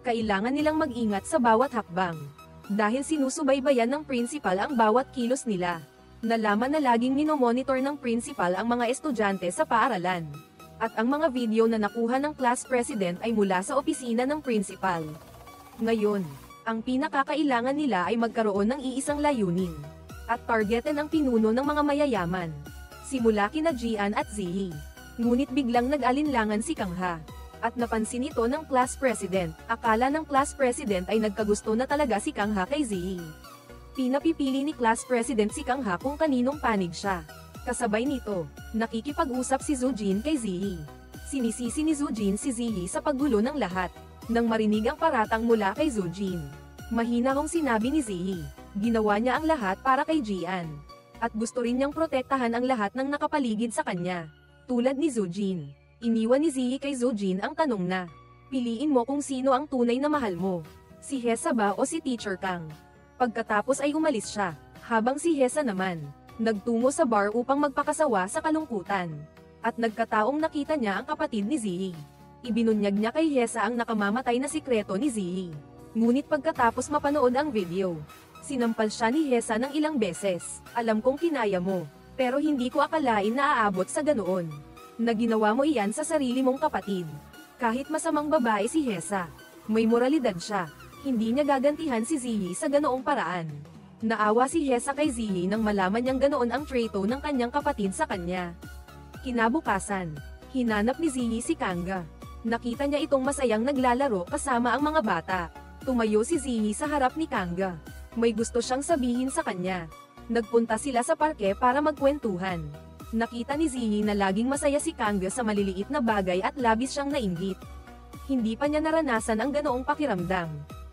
kailangan nilang mag-ingat sa bawat hakbang. Dahil sinusubaybayan ng principal ang bawat kilos nila. Nalaman na laging minomonitor ng principal ang mga estudyante sa paaralan. At ang mga video na nakuha ng class president ay mula sa opisina ng principal. Ngayon, ang pinakakailangan nila ay magkaroon ng iisang layunin. at targetin ang pinuno ng mga mayayaman. Simula kina Gian at Ziyi. Ngunit biglang nag-alinlangan si Kangha. At napansin ito ng class president. Akala ng class president ay nagkagusto na talaga si Kangha kay Ziyi. Pinapipili ni class president si Kangha kung kaninong panig siya. Kasabay nito, nakikipag-usap si Zujin kay Ziyi. Sinisisi ni Zujin si Ziyi sa paggulo ng lahat. Nang marinig ang paratang mula kay Zujin, mahina kong sinabi ni Ziyi, ginawa niya ang lahat para kay Gian. At gusto rin niyang protektahan ang lahat ng nakapaligid sa kanya. Tulad ni Zujin, iniwan ni Ziyi kay Zujin ang tanong na, piliin mo kung sino ang tunay na mahal mo, si Hesa ba o si Teacher Kang? Pagkatapos ay umalis siya, habang si Hesa naman, nagtungo sa bar upang magpakasawa sa kalungkutan. At nagkataong nakita niya ang kapatid ni Ziyi. Ibinunyag niya kay Hesa ang nakamamatay na sikreto ni Ziyi. Ngunit pagkatapos mapanood ang video, sinampal siya ni Hesa ng ilang beses. Alam kong kinaya mo, pero hindi ko akalain na aabot sa ganoon. Na ginawa mo iyan sa sarili mong kapatid. Kahit masamang babae si Hesa, may moralidad siya. Hindi niya gagantihan si Ziyi sa ganoong paraan. Naawa si Hesa kay Ziyi nang malaman niyang ganoon ang treto ng kanyang kapatid sa kanya. Kinabukasan, hinanap ni Ziyi si Kangga. Nakita niya itong masayang naglalaro kasama ang mga bata. Tumayo si Ziyi sa harap ni Kangga. May gusto siyang sabihin sa kanya. Nagpunta sila sa parke para magkwentuhan. Nakita ni Ziyi na laging masaya si Kangga sa maliliit na bagay at labis siyang nainggit. Hindi pa niya naranasan ang ganoong pakiramdam.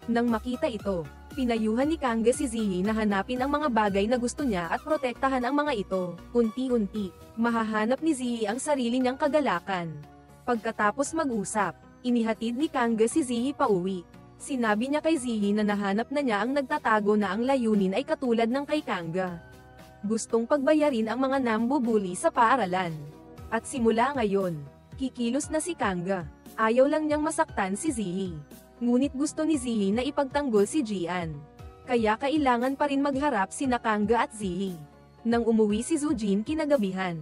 Nang makita ito, pinayuhan ni Kangga si Ziyi na hanapin ang mga bagay na gusto niya at protektahan ang mga ito. Unti-unti, mahahanap ni Ziyi ang sarili niyang kagalakan. Pagkatapos mag-usap, inihatid ni Kangga si Ziyi pauwi. Sinabi niya kay Ziyi na nahanap na niya ang nagtatago na ang layunin ay katulad ng kay Kangga. Gustong pagbayarin ang mga nambubuli sa paaralan. At simula ngayon, kikilos na si Kangga. Ayaw lang niyang masaktan si Ziyi. Ngunit gusto ni Ziyi na ipagtanggol si Gian. Kaya kailangan pa rin magharap sina Kangga at Ziyi. Nang umuwi si Zujin kinagabihan,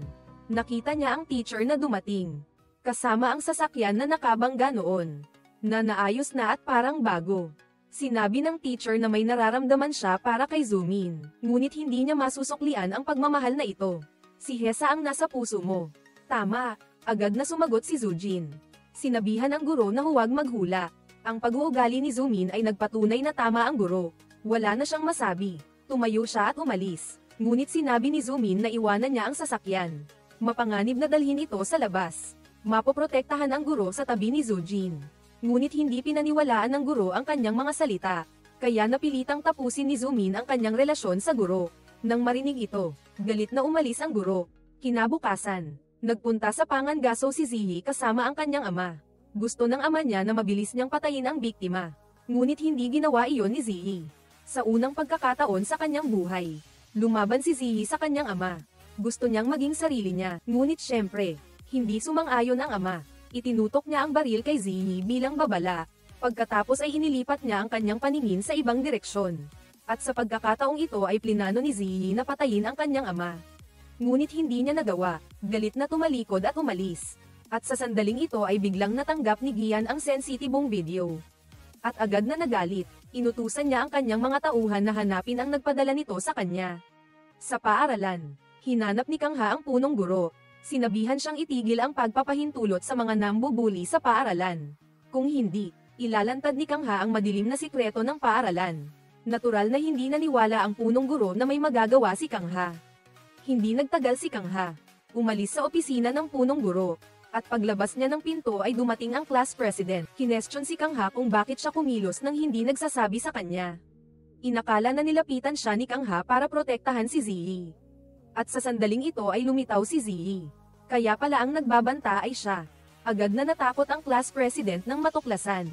nakita niya ang teacher na dumating. Kasama ang sasakyan na nakabangga noon, na naayos na at parang bago. Sinabi ng teacher na may nararamdaman siya para kay Zumin, ngunit hindi niya masusuklian ang pagmamahal na ito. Si Hesa ang nasa puso mo. Tama, agad na sumagot si Zujin. Sinabihan ang guro na huwag maghula. Ang pag-uugali ni Zumin ay nagpatunay na tama ang guro. Wala na siyang masabi. Tumayo siya at umalis. Ngunit sinabi ni Zumin na iwanan niya ang sasakyan. Mapanganib na dalhin ito sa labas. Mapoprotektahan ang guro sa tabi ni Zujin. Ngunit hindi pinaniwalaan ng guro ang kanyang mga salita. Kaya napilitang tapusin ni Zumin ang kanyang relasyon sa guro. Nang marinig ito, galit na umalis ang guro. Kinabukasan, nagpunta sa Pangangaso si Ziyi kasama ang kanyang ama. Gusto ng ama niya na mabilis niyang patayin ang biktima. Ngunit hindi ginawa iyon ni Ziyi. Sa unang pagkakataon sa kanyang buhay, lumaban si Ziyi sa kanyang ama. Gusto niyang maging sarili niya. Ngunit syempre, hindi sumang-ayon ang ama. Itinutok niya ang baril kay Ziyi bilang babala. Pagkatapos ay inilipat niya ang kanyang paningin sa ibang direksyon. At sa pagkakataong ito ay plinano ni Ziyi na patayin ang kanyang ama. Ngunit hindi niya nagawa. Galit na tumalikod at umalis. At sa sandaling ito ay biglang natanggap ni Gian ang sensitibong video. At agad na nagalit, inutusan niya ang kanyang mga tauhan na hanapin ang nagpadala nito sa kanya. Sa paaralan, hinanap ni Kangha ang punong guro. Sinabihan siyang itigil ang pagpapahintulot sa mga nambubuli sa paaralan. Kung hindi, ilalantad ni Kangha ang madilim na sikreto ng paaralan. Natural na hindi naniwala ang punong guro na may magagawa si Kangha. Hindi nagtagal si Kangha. Umalis sa opisina ng punong guro. At paglabas niya ng pinto ay dumating ang class president. Kinestyon si Kangha kung bakit siya kumilos nang hindi nagsasabi sa kanya. Inakala na nilapitan siya ni Kangha para protektahan si Ziyi. At sa sandaling ito ay lumitaw si Ziyi. Kaya pala ang nagbabanta ay siya. Agad na natakot ang class president nang matuklasan.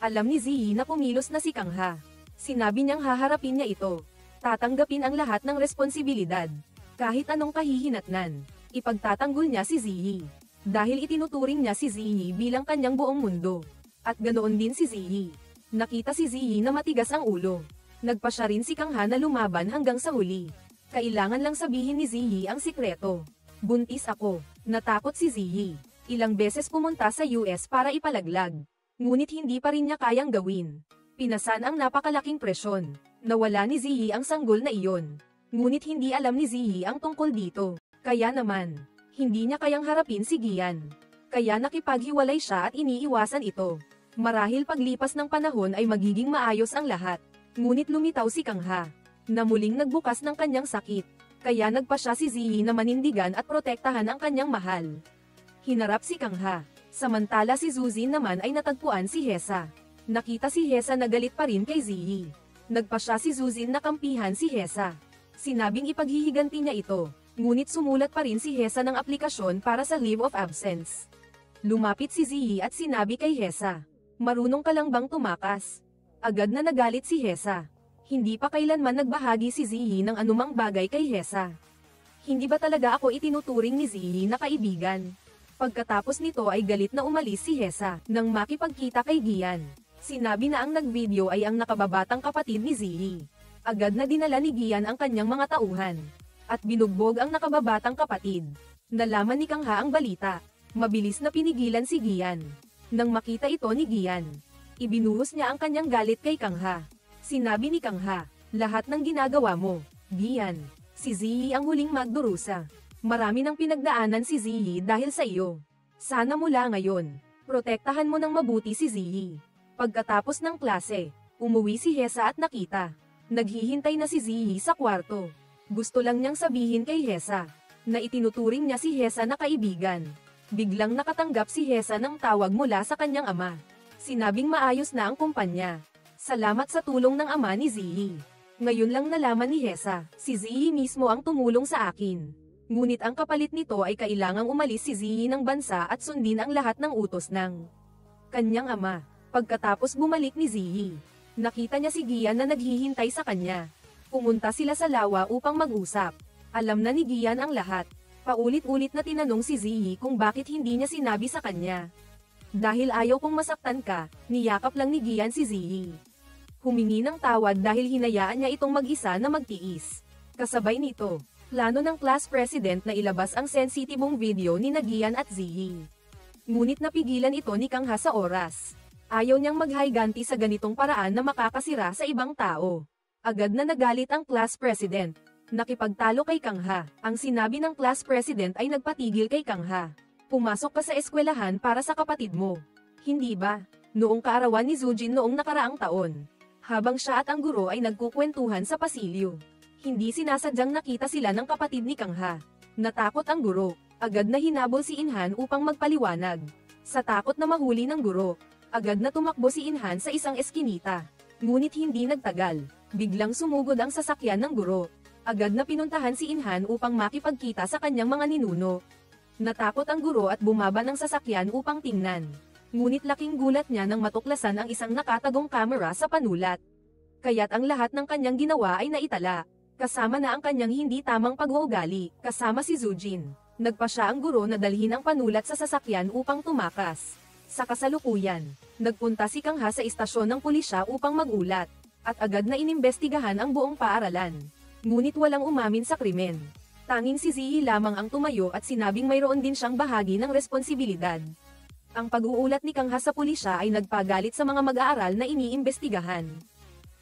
Alam ni Ziyi na kumilos na si Kangha. Sinabi niyang haharapin niya ito. Tatanggapin ang lahat ng responsibilidad. Kahit anong kahihinatnan, ipagtatanggol niya si Ziyi. Dahil itinuturing niya si Ziyi bilang kanyang buong mundo. At ganoon din si Ziyi. Nakita si Ziyi na matigas ang ulo. Nagpa siya rin si Kangha na lumaban hanggang sa huli. Kailangan lang sabihin ni Ziyi ang sikreto. Buntis ako. Natakot si Ziyi. Ilang beses pumunta sa US para ipalaglag. Ngunit hindi pa rin niya kayang gawin. Pinasan ang napakalaking presyon. Nawala ni Ziyi ang sanggol na iyon. Ngunit hindi alam ni Ziyi ang tungkol dito. Kaya naman, hindi niya kayang harapin si Gian. Kaya nakipaghiwalay siya at iniiwasan ito. Marahil paglipas ng panahon ay magiging maayos ang lahat. Ngunit lumitaw si Kangha, na muling nagbukas ng kanyang sakit. Kaya nagpa siya si Ziyi na manindigan at protektahan ang kanyang mahal. Hinarap si Kangha. Samantala si Zuzin naman ay natagpuan si Hesa. Nakita si Hesa na galit pa rin kay Ziyi. Nagpa siya si Zuzin na kampihan si Hesa. Sinabing ipaghihiganti niya ito, ngunit sumulat pa rin si Hesa ng aplikasyon para sa leave of absence. Lumapit si Ziyi at sinabi kay Hesa, "Marunong ka lang bang tumakas?" Agad na nagalit si Hesa. Hindi pa kailanman nagbahagi si Ziyi ng anumang bagay kay Hesa. Hindi ba talaga ako itinuturing ni Ziyi na kaibigan? Pagkatapos nito ay galit na umalis si Hesa nang makipagkita kay Gian. Sinabi na ang nagvideo ay ang nakababatang kapatid ni Ziyi. Agad na dinala ni Gian ang kanyang mga tauhan. At binugbog ang nakababatang kapatid. Nalaman ni Kangha ang balita. Mabilis na pinigilan si Gian. Nang makita ito ni Gian, ibinuhos niya ang kanyang galit kay Kangha. Sinabi ni Kangha, "Lahat ng ginagawa mo, Gian, si Ziyi ang huling magdurusa. Marami nang pinagdaanan si Ziyi dahil sa iyo. Sana mula ngayon, protektahan mo ng mabuti si Ziyi." Pagkatapos ng klase, umuwi si Hesa at nakita. Naghihintay na si Ziyi sa kwarto. Gusto lang niyang sabihin kay Hesa, na itinuturing niya si Hesa na kaibigan. Biglang nakatanggap si Hesa ng tawag mula sa kanyang ama. Sinabing maayos na ang kumpanya. Salamat sa tulong ng ama ni Ziyi. Ngayon lang nalaman ni Hesa, si Ziyi mismo ang tumulong sa akin. Ngunit ang kapalit nito ay kailangang umalis si Ziyi ng bansa at sundin ang lahat ng utos ng kanyang ama. Pagkatapos bumalik ni Ziyi, nakita niya si Gian na naghihintay sa kanya. Pumunta sila sa lawa upang mag-usap. Alam na ni Gian ang lahat. Paulit-ulit na tinanong si Ziyi kung bakit hindi niya sinabi sa kanya. Dahil ayaw kong masaktan ka, niyakap lang ni Gian si Ziyi. Humingi ng tawad dahil hinayaan niya itong mag-isa na magtiis. Kasabay nito, plano ng class president na ilabas ang sensitibong video ni Gian at Ziyi. Ngunit napigilan ito ni Kangha sa oras. Ayaw niyang maghiganti sa ganitong paraan na makakasira sa ibang tao. Agad na nagalit ang class president. Nakipagtalo kay Kangha. Ang sinabi ng class president ay nagpatigil kay Kangha. "Pumasok ka sa eskwelahan para sa kapatid mo. Hindi ba?" Noong kaarawan ni Zujin noong nakaraang taon. Habang siya at ang guro ay nagkukwentuhan sa pasilyo. Hindi sinasadyang nakita sila ng kapatid ni Kangha. Natakot ang guro. Agad na hinabol si Inhan upang magpaliwanag. Sa takot na mahuli ng guro, agad na tumakbo si Inhan sa isang eskinita. Ngunit hindi nagtagal. Biglang sumugod ang sasakyan ng guro. Agad na pinuntahan si Inhan upang makipagkita sa kanyang mga ninuno. Natakot ang guro at bumaba ng sasakyan upang tingnan. Ngunit laking gulat niya nang matuklasan ang isang nakatagong kamera sa panulat. Kaya't ang lahat ng kanyang ginawa ay naitala. Kasama na ang kanyang hindi tamang pag-uugali, kasama si Zujin. Nagpa siya ang guro na dalhin ang panulat sa sasakyan upang tumakas. Sa kasalukuyan, nagpunta si Kangha sa istasyon ng pulisya upang magulat, at agad na inimbestigahan ang buong paaralan. Ngunit walang umamin sa krimen. Tanging si Ziyi lamang ang tumayo at sinabing mayroon din siyang bahagi ng responsibilidad. Ang pag-uulat ni Kangha sa pulisya ay nagpagalit sa mga mag-aaral na iniimbestigahan.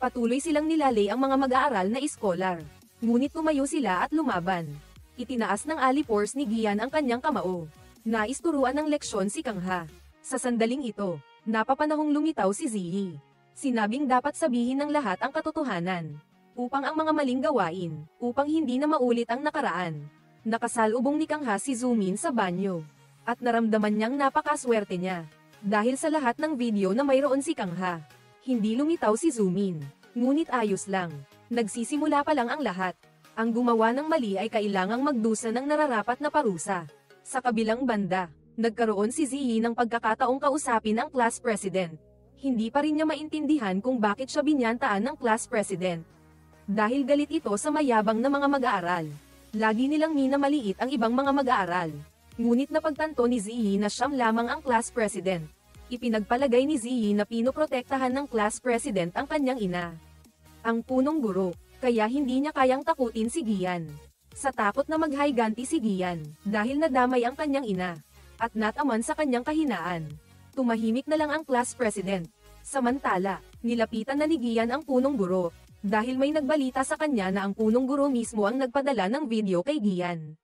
Patuloy silang nilalay ang mga mag-aaral na iskolar. Ngunit tumayo sila at lumaban. Itinaas ng Ali Force ni Gian ang kanyang kamao. Nais turuan ng leksyon si Kangha. Sa sandaling ito, napapanahong lumitaw si Ziyi. Sinabing dapat sabihin ng lahat ang katotohanan. Upang ang mga maling gawain, upang hindi na maulit ang nakaraan. Nakasalubong ni Kangha si Zumin sa banyo. At naramdaman niyang napakaswerte niya. Dahil sa lahat ng video na mayroon si Kangha. Hindi lumitaw si Zumin. Ngunit ayos lang. Nagsisimula pa lang ang lahat. Ang gumawa ng mali ay kailangang magdusa ng nararapat na parusa. Sa kabilang banda, nagkaroon si Ziyi ng pagkakataong kausapin ang class president. Hindi pa rin niya maintindihan kung bakit siya binyantaan ng class president. Dahil galit ito sa mayabang na mga mag-aaral. Lagi nilang minamaliit ang ibang mga mag-aaral. Ngunit napagtanto ni Ziyi na siyam lamang ang class president. Ipinagpalagay ni Ziyi na pinoprotektahan ng class president ang kanyang ina. Ang punong guro, kaya hindi niya kayang takutin si Gian. Sa takot na maghiganti si Gian, dahil nadamay ang kanyang ina. At nataman sa kanyang kahinaan. Tumahimik na lang ang class president. Samantala, nilapitan na ni Gian ang punong guro. dahil may nagbalita sa kanya na ang punong guro mismo ang nagpadala ng video kay Gian.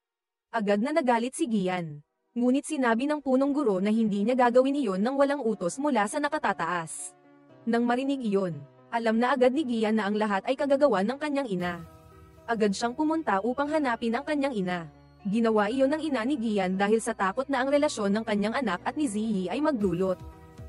Agad na nagalit si Gian. Ngunit sinabi ng punong guro na hindi niya gagawin iyon nang walang utos mula sa nakatataas. Nang marinig iyon, alam na agad ni Gian na ang lahat ay kagagawan ng kanyang ina. Agad siyang pumunta upang hanapin ang kanyang ina. Ginawa iyon ng ina ni Gian dahil sa takot na ang relasyon ng kanyang anak at ni Ziyi ay magdulot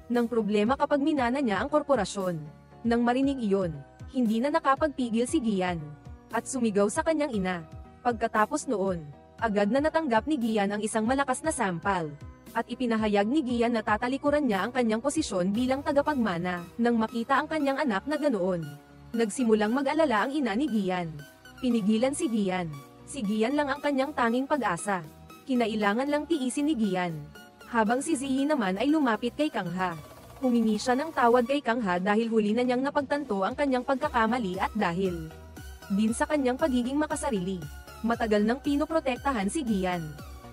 ng problema kapag minana niya ang korporasyon. Nang marinig iyon, hindi na nakapagpigil si Gian at sumigaw sa kanyang ina. Pagkatapos noon, agad na natanggap ni Gian ang isang malakas na sampal, at ipinahayag ni Gian na tatalikuran niya ang kanyang posisyon bilang tagapagmana. Nang makita ang kanyang anak na ganoon, nagsimulang mag-alala ang ina ni Gian. Pinigilan si Gian. Si Gian lang ang kanyang tanging pag-asa. Kinailangan lang tiisin ni Gian. Habang si Ziyi naman ay lumapit kay Kangha. Humingi siya ng tawad kay Kangha dahil huli na niyang napagtanto ang kanyang pagkakamali at dahil din sa kanyang pagiging makasarili. Matagal nang pinoprotektahan si Gian.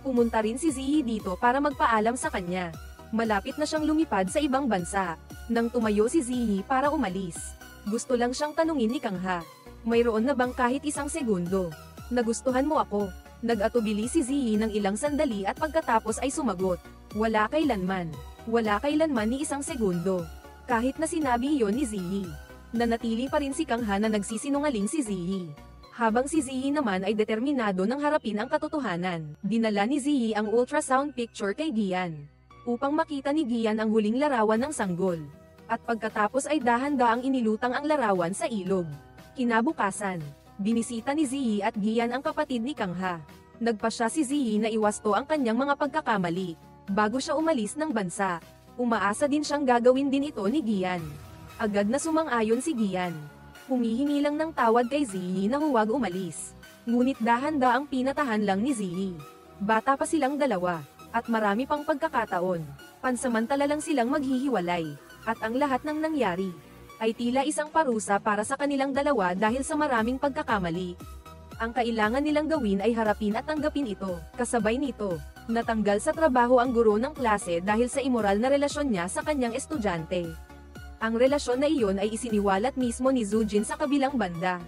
Pumunta rin si Ziyi dito para magpaalam sa kanya. Malapit na siyang lumipad sa ibang bansa. Nang tumayo si Ziyi para umalis, gusto lang siyang tanungin ni Kangha. Mayroon na bang kahit isang segundo? Nagustuhan mo ako? Nag-atubili si Ziyi ng ilang sandali at pagkatapos ay sumagot. Wala kailanman. Wala kailanman ni isang segundo. Kahit na sinabi iyon ni Ziyi, nanatili pa rin si Kangha na nagsisinungaling si Ziyi. Habang si Ziyi naman ay determinado nang harapin ang katotohanan, dinala ni Ziyi ang ultrasound picture kay Gian, upang makita ni Gian ang huling larawan ng sanggol. At pagkatapos ay dahan-daang inilutang ang larawan sa ilog. Kinabukasan, binisita ni Ziyi at Gian ang kapatid ni Kangha. Nagpasya si Ziyi na iwasto ang kanyang mga pagkakamali, bago siya umalis ng bansa. Umaasa din siyang gagawin din ito ni Gian. Agad na sumang-ayon si Gian. Humihingi lang ng tawad kay Ziyi na huwag umalis. Ngunit dahan-daang pinatahan lang ni Ziyi. Bata pa silang dalawa, at marami pang pagkakataon. Pansamantala lang silang maghihiwalay, at ang lahat ng nangyari ay tila isang parusa para sa kanilang dalawa dahil sa maraming pagkakamali. Ang kailangan nilang gawin ay harapin at tanggapin ito. Kasabay nito, natanggal sa trabaho ang guro ng klase dahil sa immoral na relasyon niya sa kanyang estudyante. Ang relasyon na iyon ay isiniwalat mismo ni Zujin sa kabilang banda.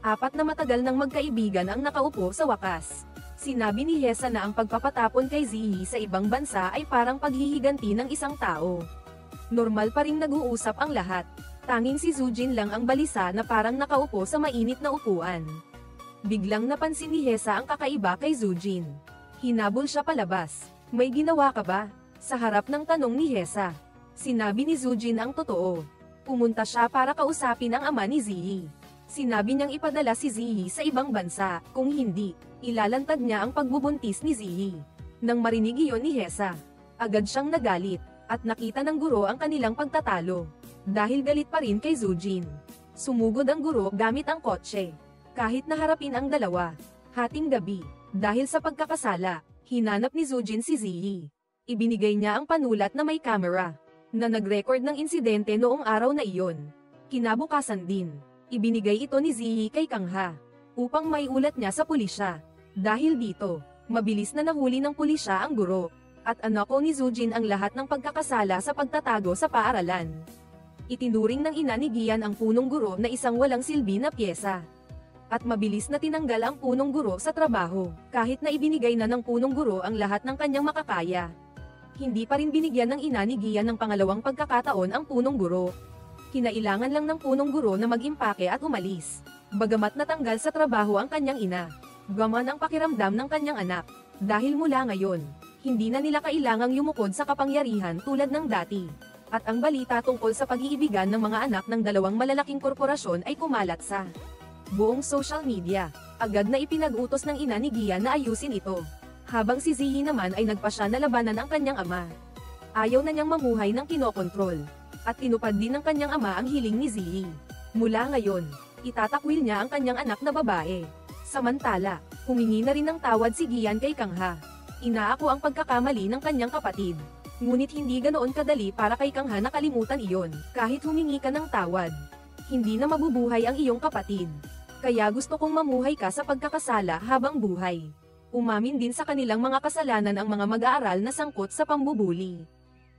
4 na matagal ng magkaibigan ang nakaupo sa wakas. Sinabi ni Hesa na ang pagpapatapon kay Ziyi sa ibang bansa ay parang paghihiganti ng isang tao. Normal pa ring nag-uusap ang lahat. Tanging si Zujin lang ang balisa na parang nakaupo sa mainit na upuan. Biglang napansin ni Hesa ang kakaiba kay Zujin. Hinabol siya palabas. May ginawa ka ba? Sa harap ng tanong ni Hesa, sinabi ni Zujin ang totoo. Pumunta siya para kausapin ang ama ni Ziyi. Sinabi niyang ipadala si Ziyi sa ibang bansa, kung hindi, ilalantad niya ang pagbubuntis ni Ziyi. Nang marinig iyon ni Hesa, agad siyang nagalit, at nakita ng guro ang kanilang pagtatalo. Dahil galit pa rin kay Zujin, sumugod ang guro gamit ang kotse. Kahit naharapin ang dalawa, hating gabi, dahil sa pagkakasala, hinanap ni Zujin si Ziyi. Ibinigay niya ang panulat na may camera, na nag-record ng insidente noong araw na iyon. Kinabukasan din, ibinigay ito ni Ziyi kay Kangha, upang maiulat niya sa pulisya. Dahil dito, mabilis na nahuli ng pulisya ang guro, at anako ni Zujin ang lahat ng pagkakasala sa pagtatago sa paaralan. Itinuring ng ina ni Gian ang punong guro na isang walang silbi na pyesa. At mabilis na tinanggal ang punong guro sa trabaho, kahit na ibinigay na ng punong guro ang lahat ng kanyang makakaya. Hindi pa rin binigyan ng ina ni Gian ng pangalawang pagkakataon ang punong guro. Kinailangan lang ng punong guro na mag-impake at umalis. Bagamat natanggal sa trabaho ang kanyang ina, gaman ang pakiramdam ng kanyang anak. Dahil mula ngayon, hindi na nila kailangang yumukod sa kapangyarihan tulad ng dati. At ang balita tungkol sa pag-iibigan ng mga anak ng dalawang malalaking korporasyon ay kumalat sa buong social media. Agad na ipinag-utos ng ina ni Gian na ayusin ito. Habang si Ziyi naman ay nagpasya na labanan ang kanyang ama. Ayaw na niyang mamuhay ng kinokontrol. At tinupad din ng kanyang ama ang hiling ni Ziyi. Mula ngayon, itatakwil niya ang kanyang anak na babae. Samantala, humingi na rin ng tawad si Gian kay Kangha. Inaako ang pagkakamali ng kanyang kapatid. Ngunit hindi ganoon kadali para kay Kangha nakalimutan iyon. Kahit humingi ka ng tawad, hindi na mabubuhay ang iyong kapatid. Kaya gusto kong mamuhay ka sa pagkakasala habang buhay. Umamin din sa kanilang mga kasalanan ang mga mag-aaral na sangkot sa pambubuli.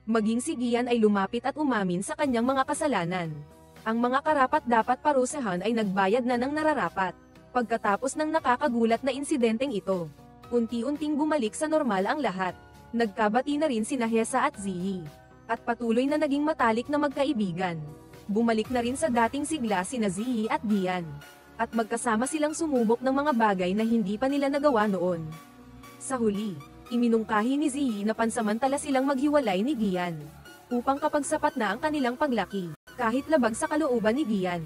Maging si Gian ay lumapit at umamin sa kanyang mga kasalanan. Ang mga karapat-dapat parusahan ay nagbayad na ng nararapat. Pagkatapos ng nakakagulat na insidenteng ito, unti-unting bumalik sa normal ang lahat. Nagkabati na rin sina Hesa at Ziyi. At patuloy na naging matalik na magkaibigan. Bumalik na rin sa dating sigla sina Ziyi at Gian. At magkasama silang sumubok ng mga bagay na hindi pa nila nagawa noon. Sa huli, iminungkahi ni Ziyi na pansamantala silang maghiwalay ni Gian. Upang kapag sapat na ang kanilang paglaki, kahit labag sa kalooban ni Gian,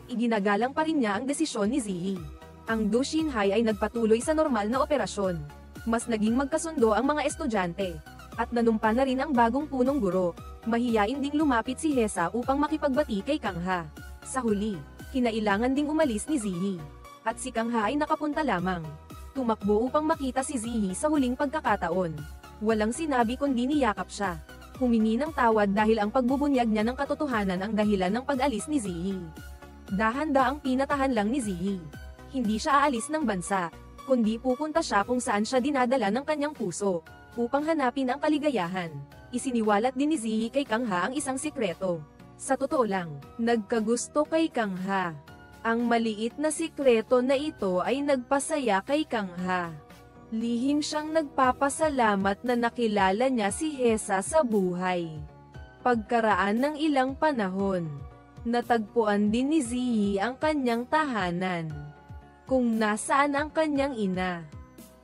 iginagalang pa rin niya ang desisyon ni Ziyi. Ang Du Xinhai ay nagpatuloy sa normal na operasyon. Mas naging magkasundo ang mga estudyante. At nanumpa na rin ang bagong punong guro. Mahiyain ding lumapit si Hesa upang makipagbati kay Kang Ha. Sa huli, kinailangan ding umalis ni Ziyi. At si Kang Ha ay nakapunta lamang. Tumakbo upang makita si Ziyi sa huling pagkakataon. Walang sinabi kundi niyakap siya. Humingi ng tawad dahil ang pagbubunyag niya ng katotohanan ang dahilan ng pag-alis ni Ziyi. Dahan-daang pinatahan lang ni Ziyi. Hindi siya aalis ng bansa, kundi pupunta siya kung saan siya dinadala ng kanyang puso, upang hanapin ang kaligayahan. Isiniwalat din ni Ziyi kay Kang Ha ang isang sikreto. Sa totoo lang, nagkagusto kay Kang Ha. Ang maliit na sikreto na ito ay nagpasaya kay Kang Ha. Lihim siyang nagpapasalamat na nakilala niya si Hesa sa buhay. Pagkaraan ng ilang panahon, natagpuan din ni Ziyi ang kanyang tahanan, kung nasaan ang kanyang ina.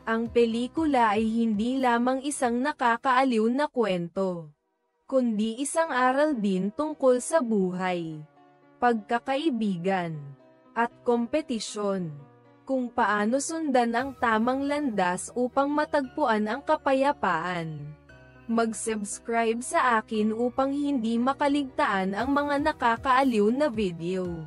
Ang pelikula ay hindi lamang isang nakakaaliw na kwento, kundi isang aral din tungkol sa buhay, pagkakaibigan, at kompetisyon. Kung paano sundan ang tamang landas upang matagpuan ang kapayapaan. Mag-subscribe sa akin upang hindi makaligtaan ang mga nakakaaliw na video.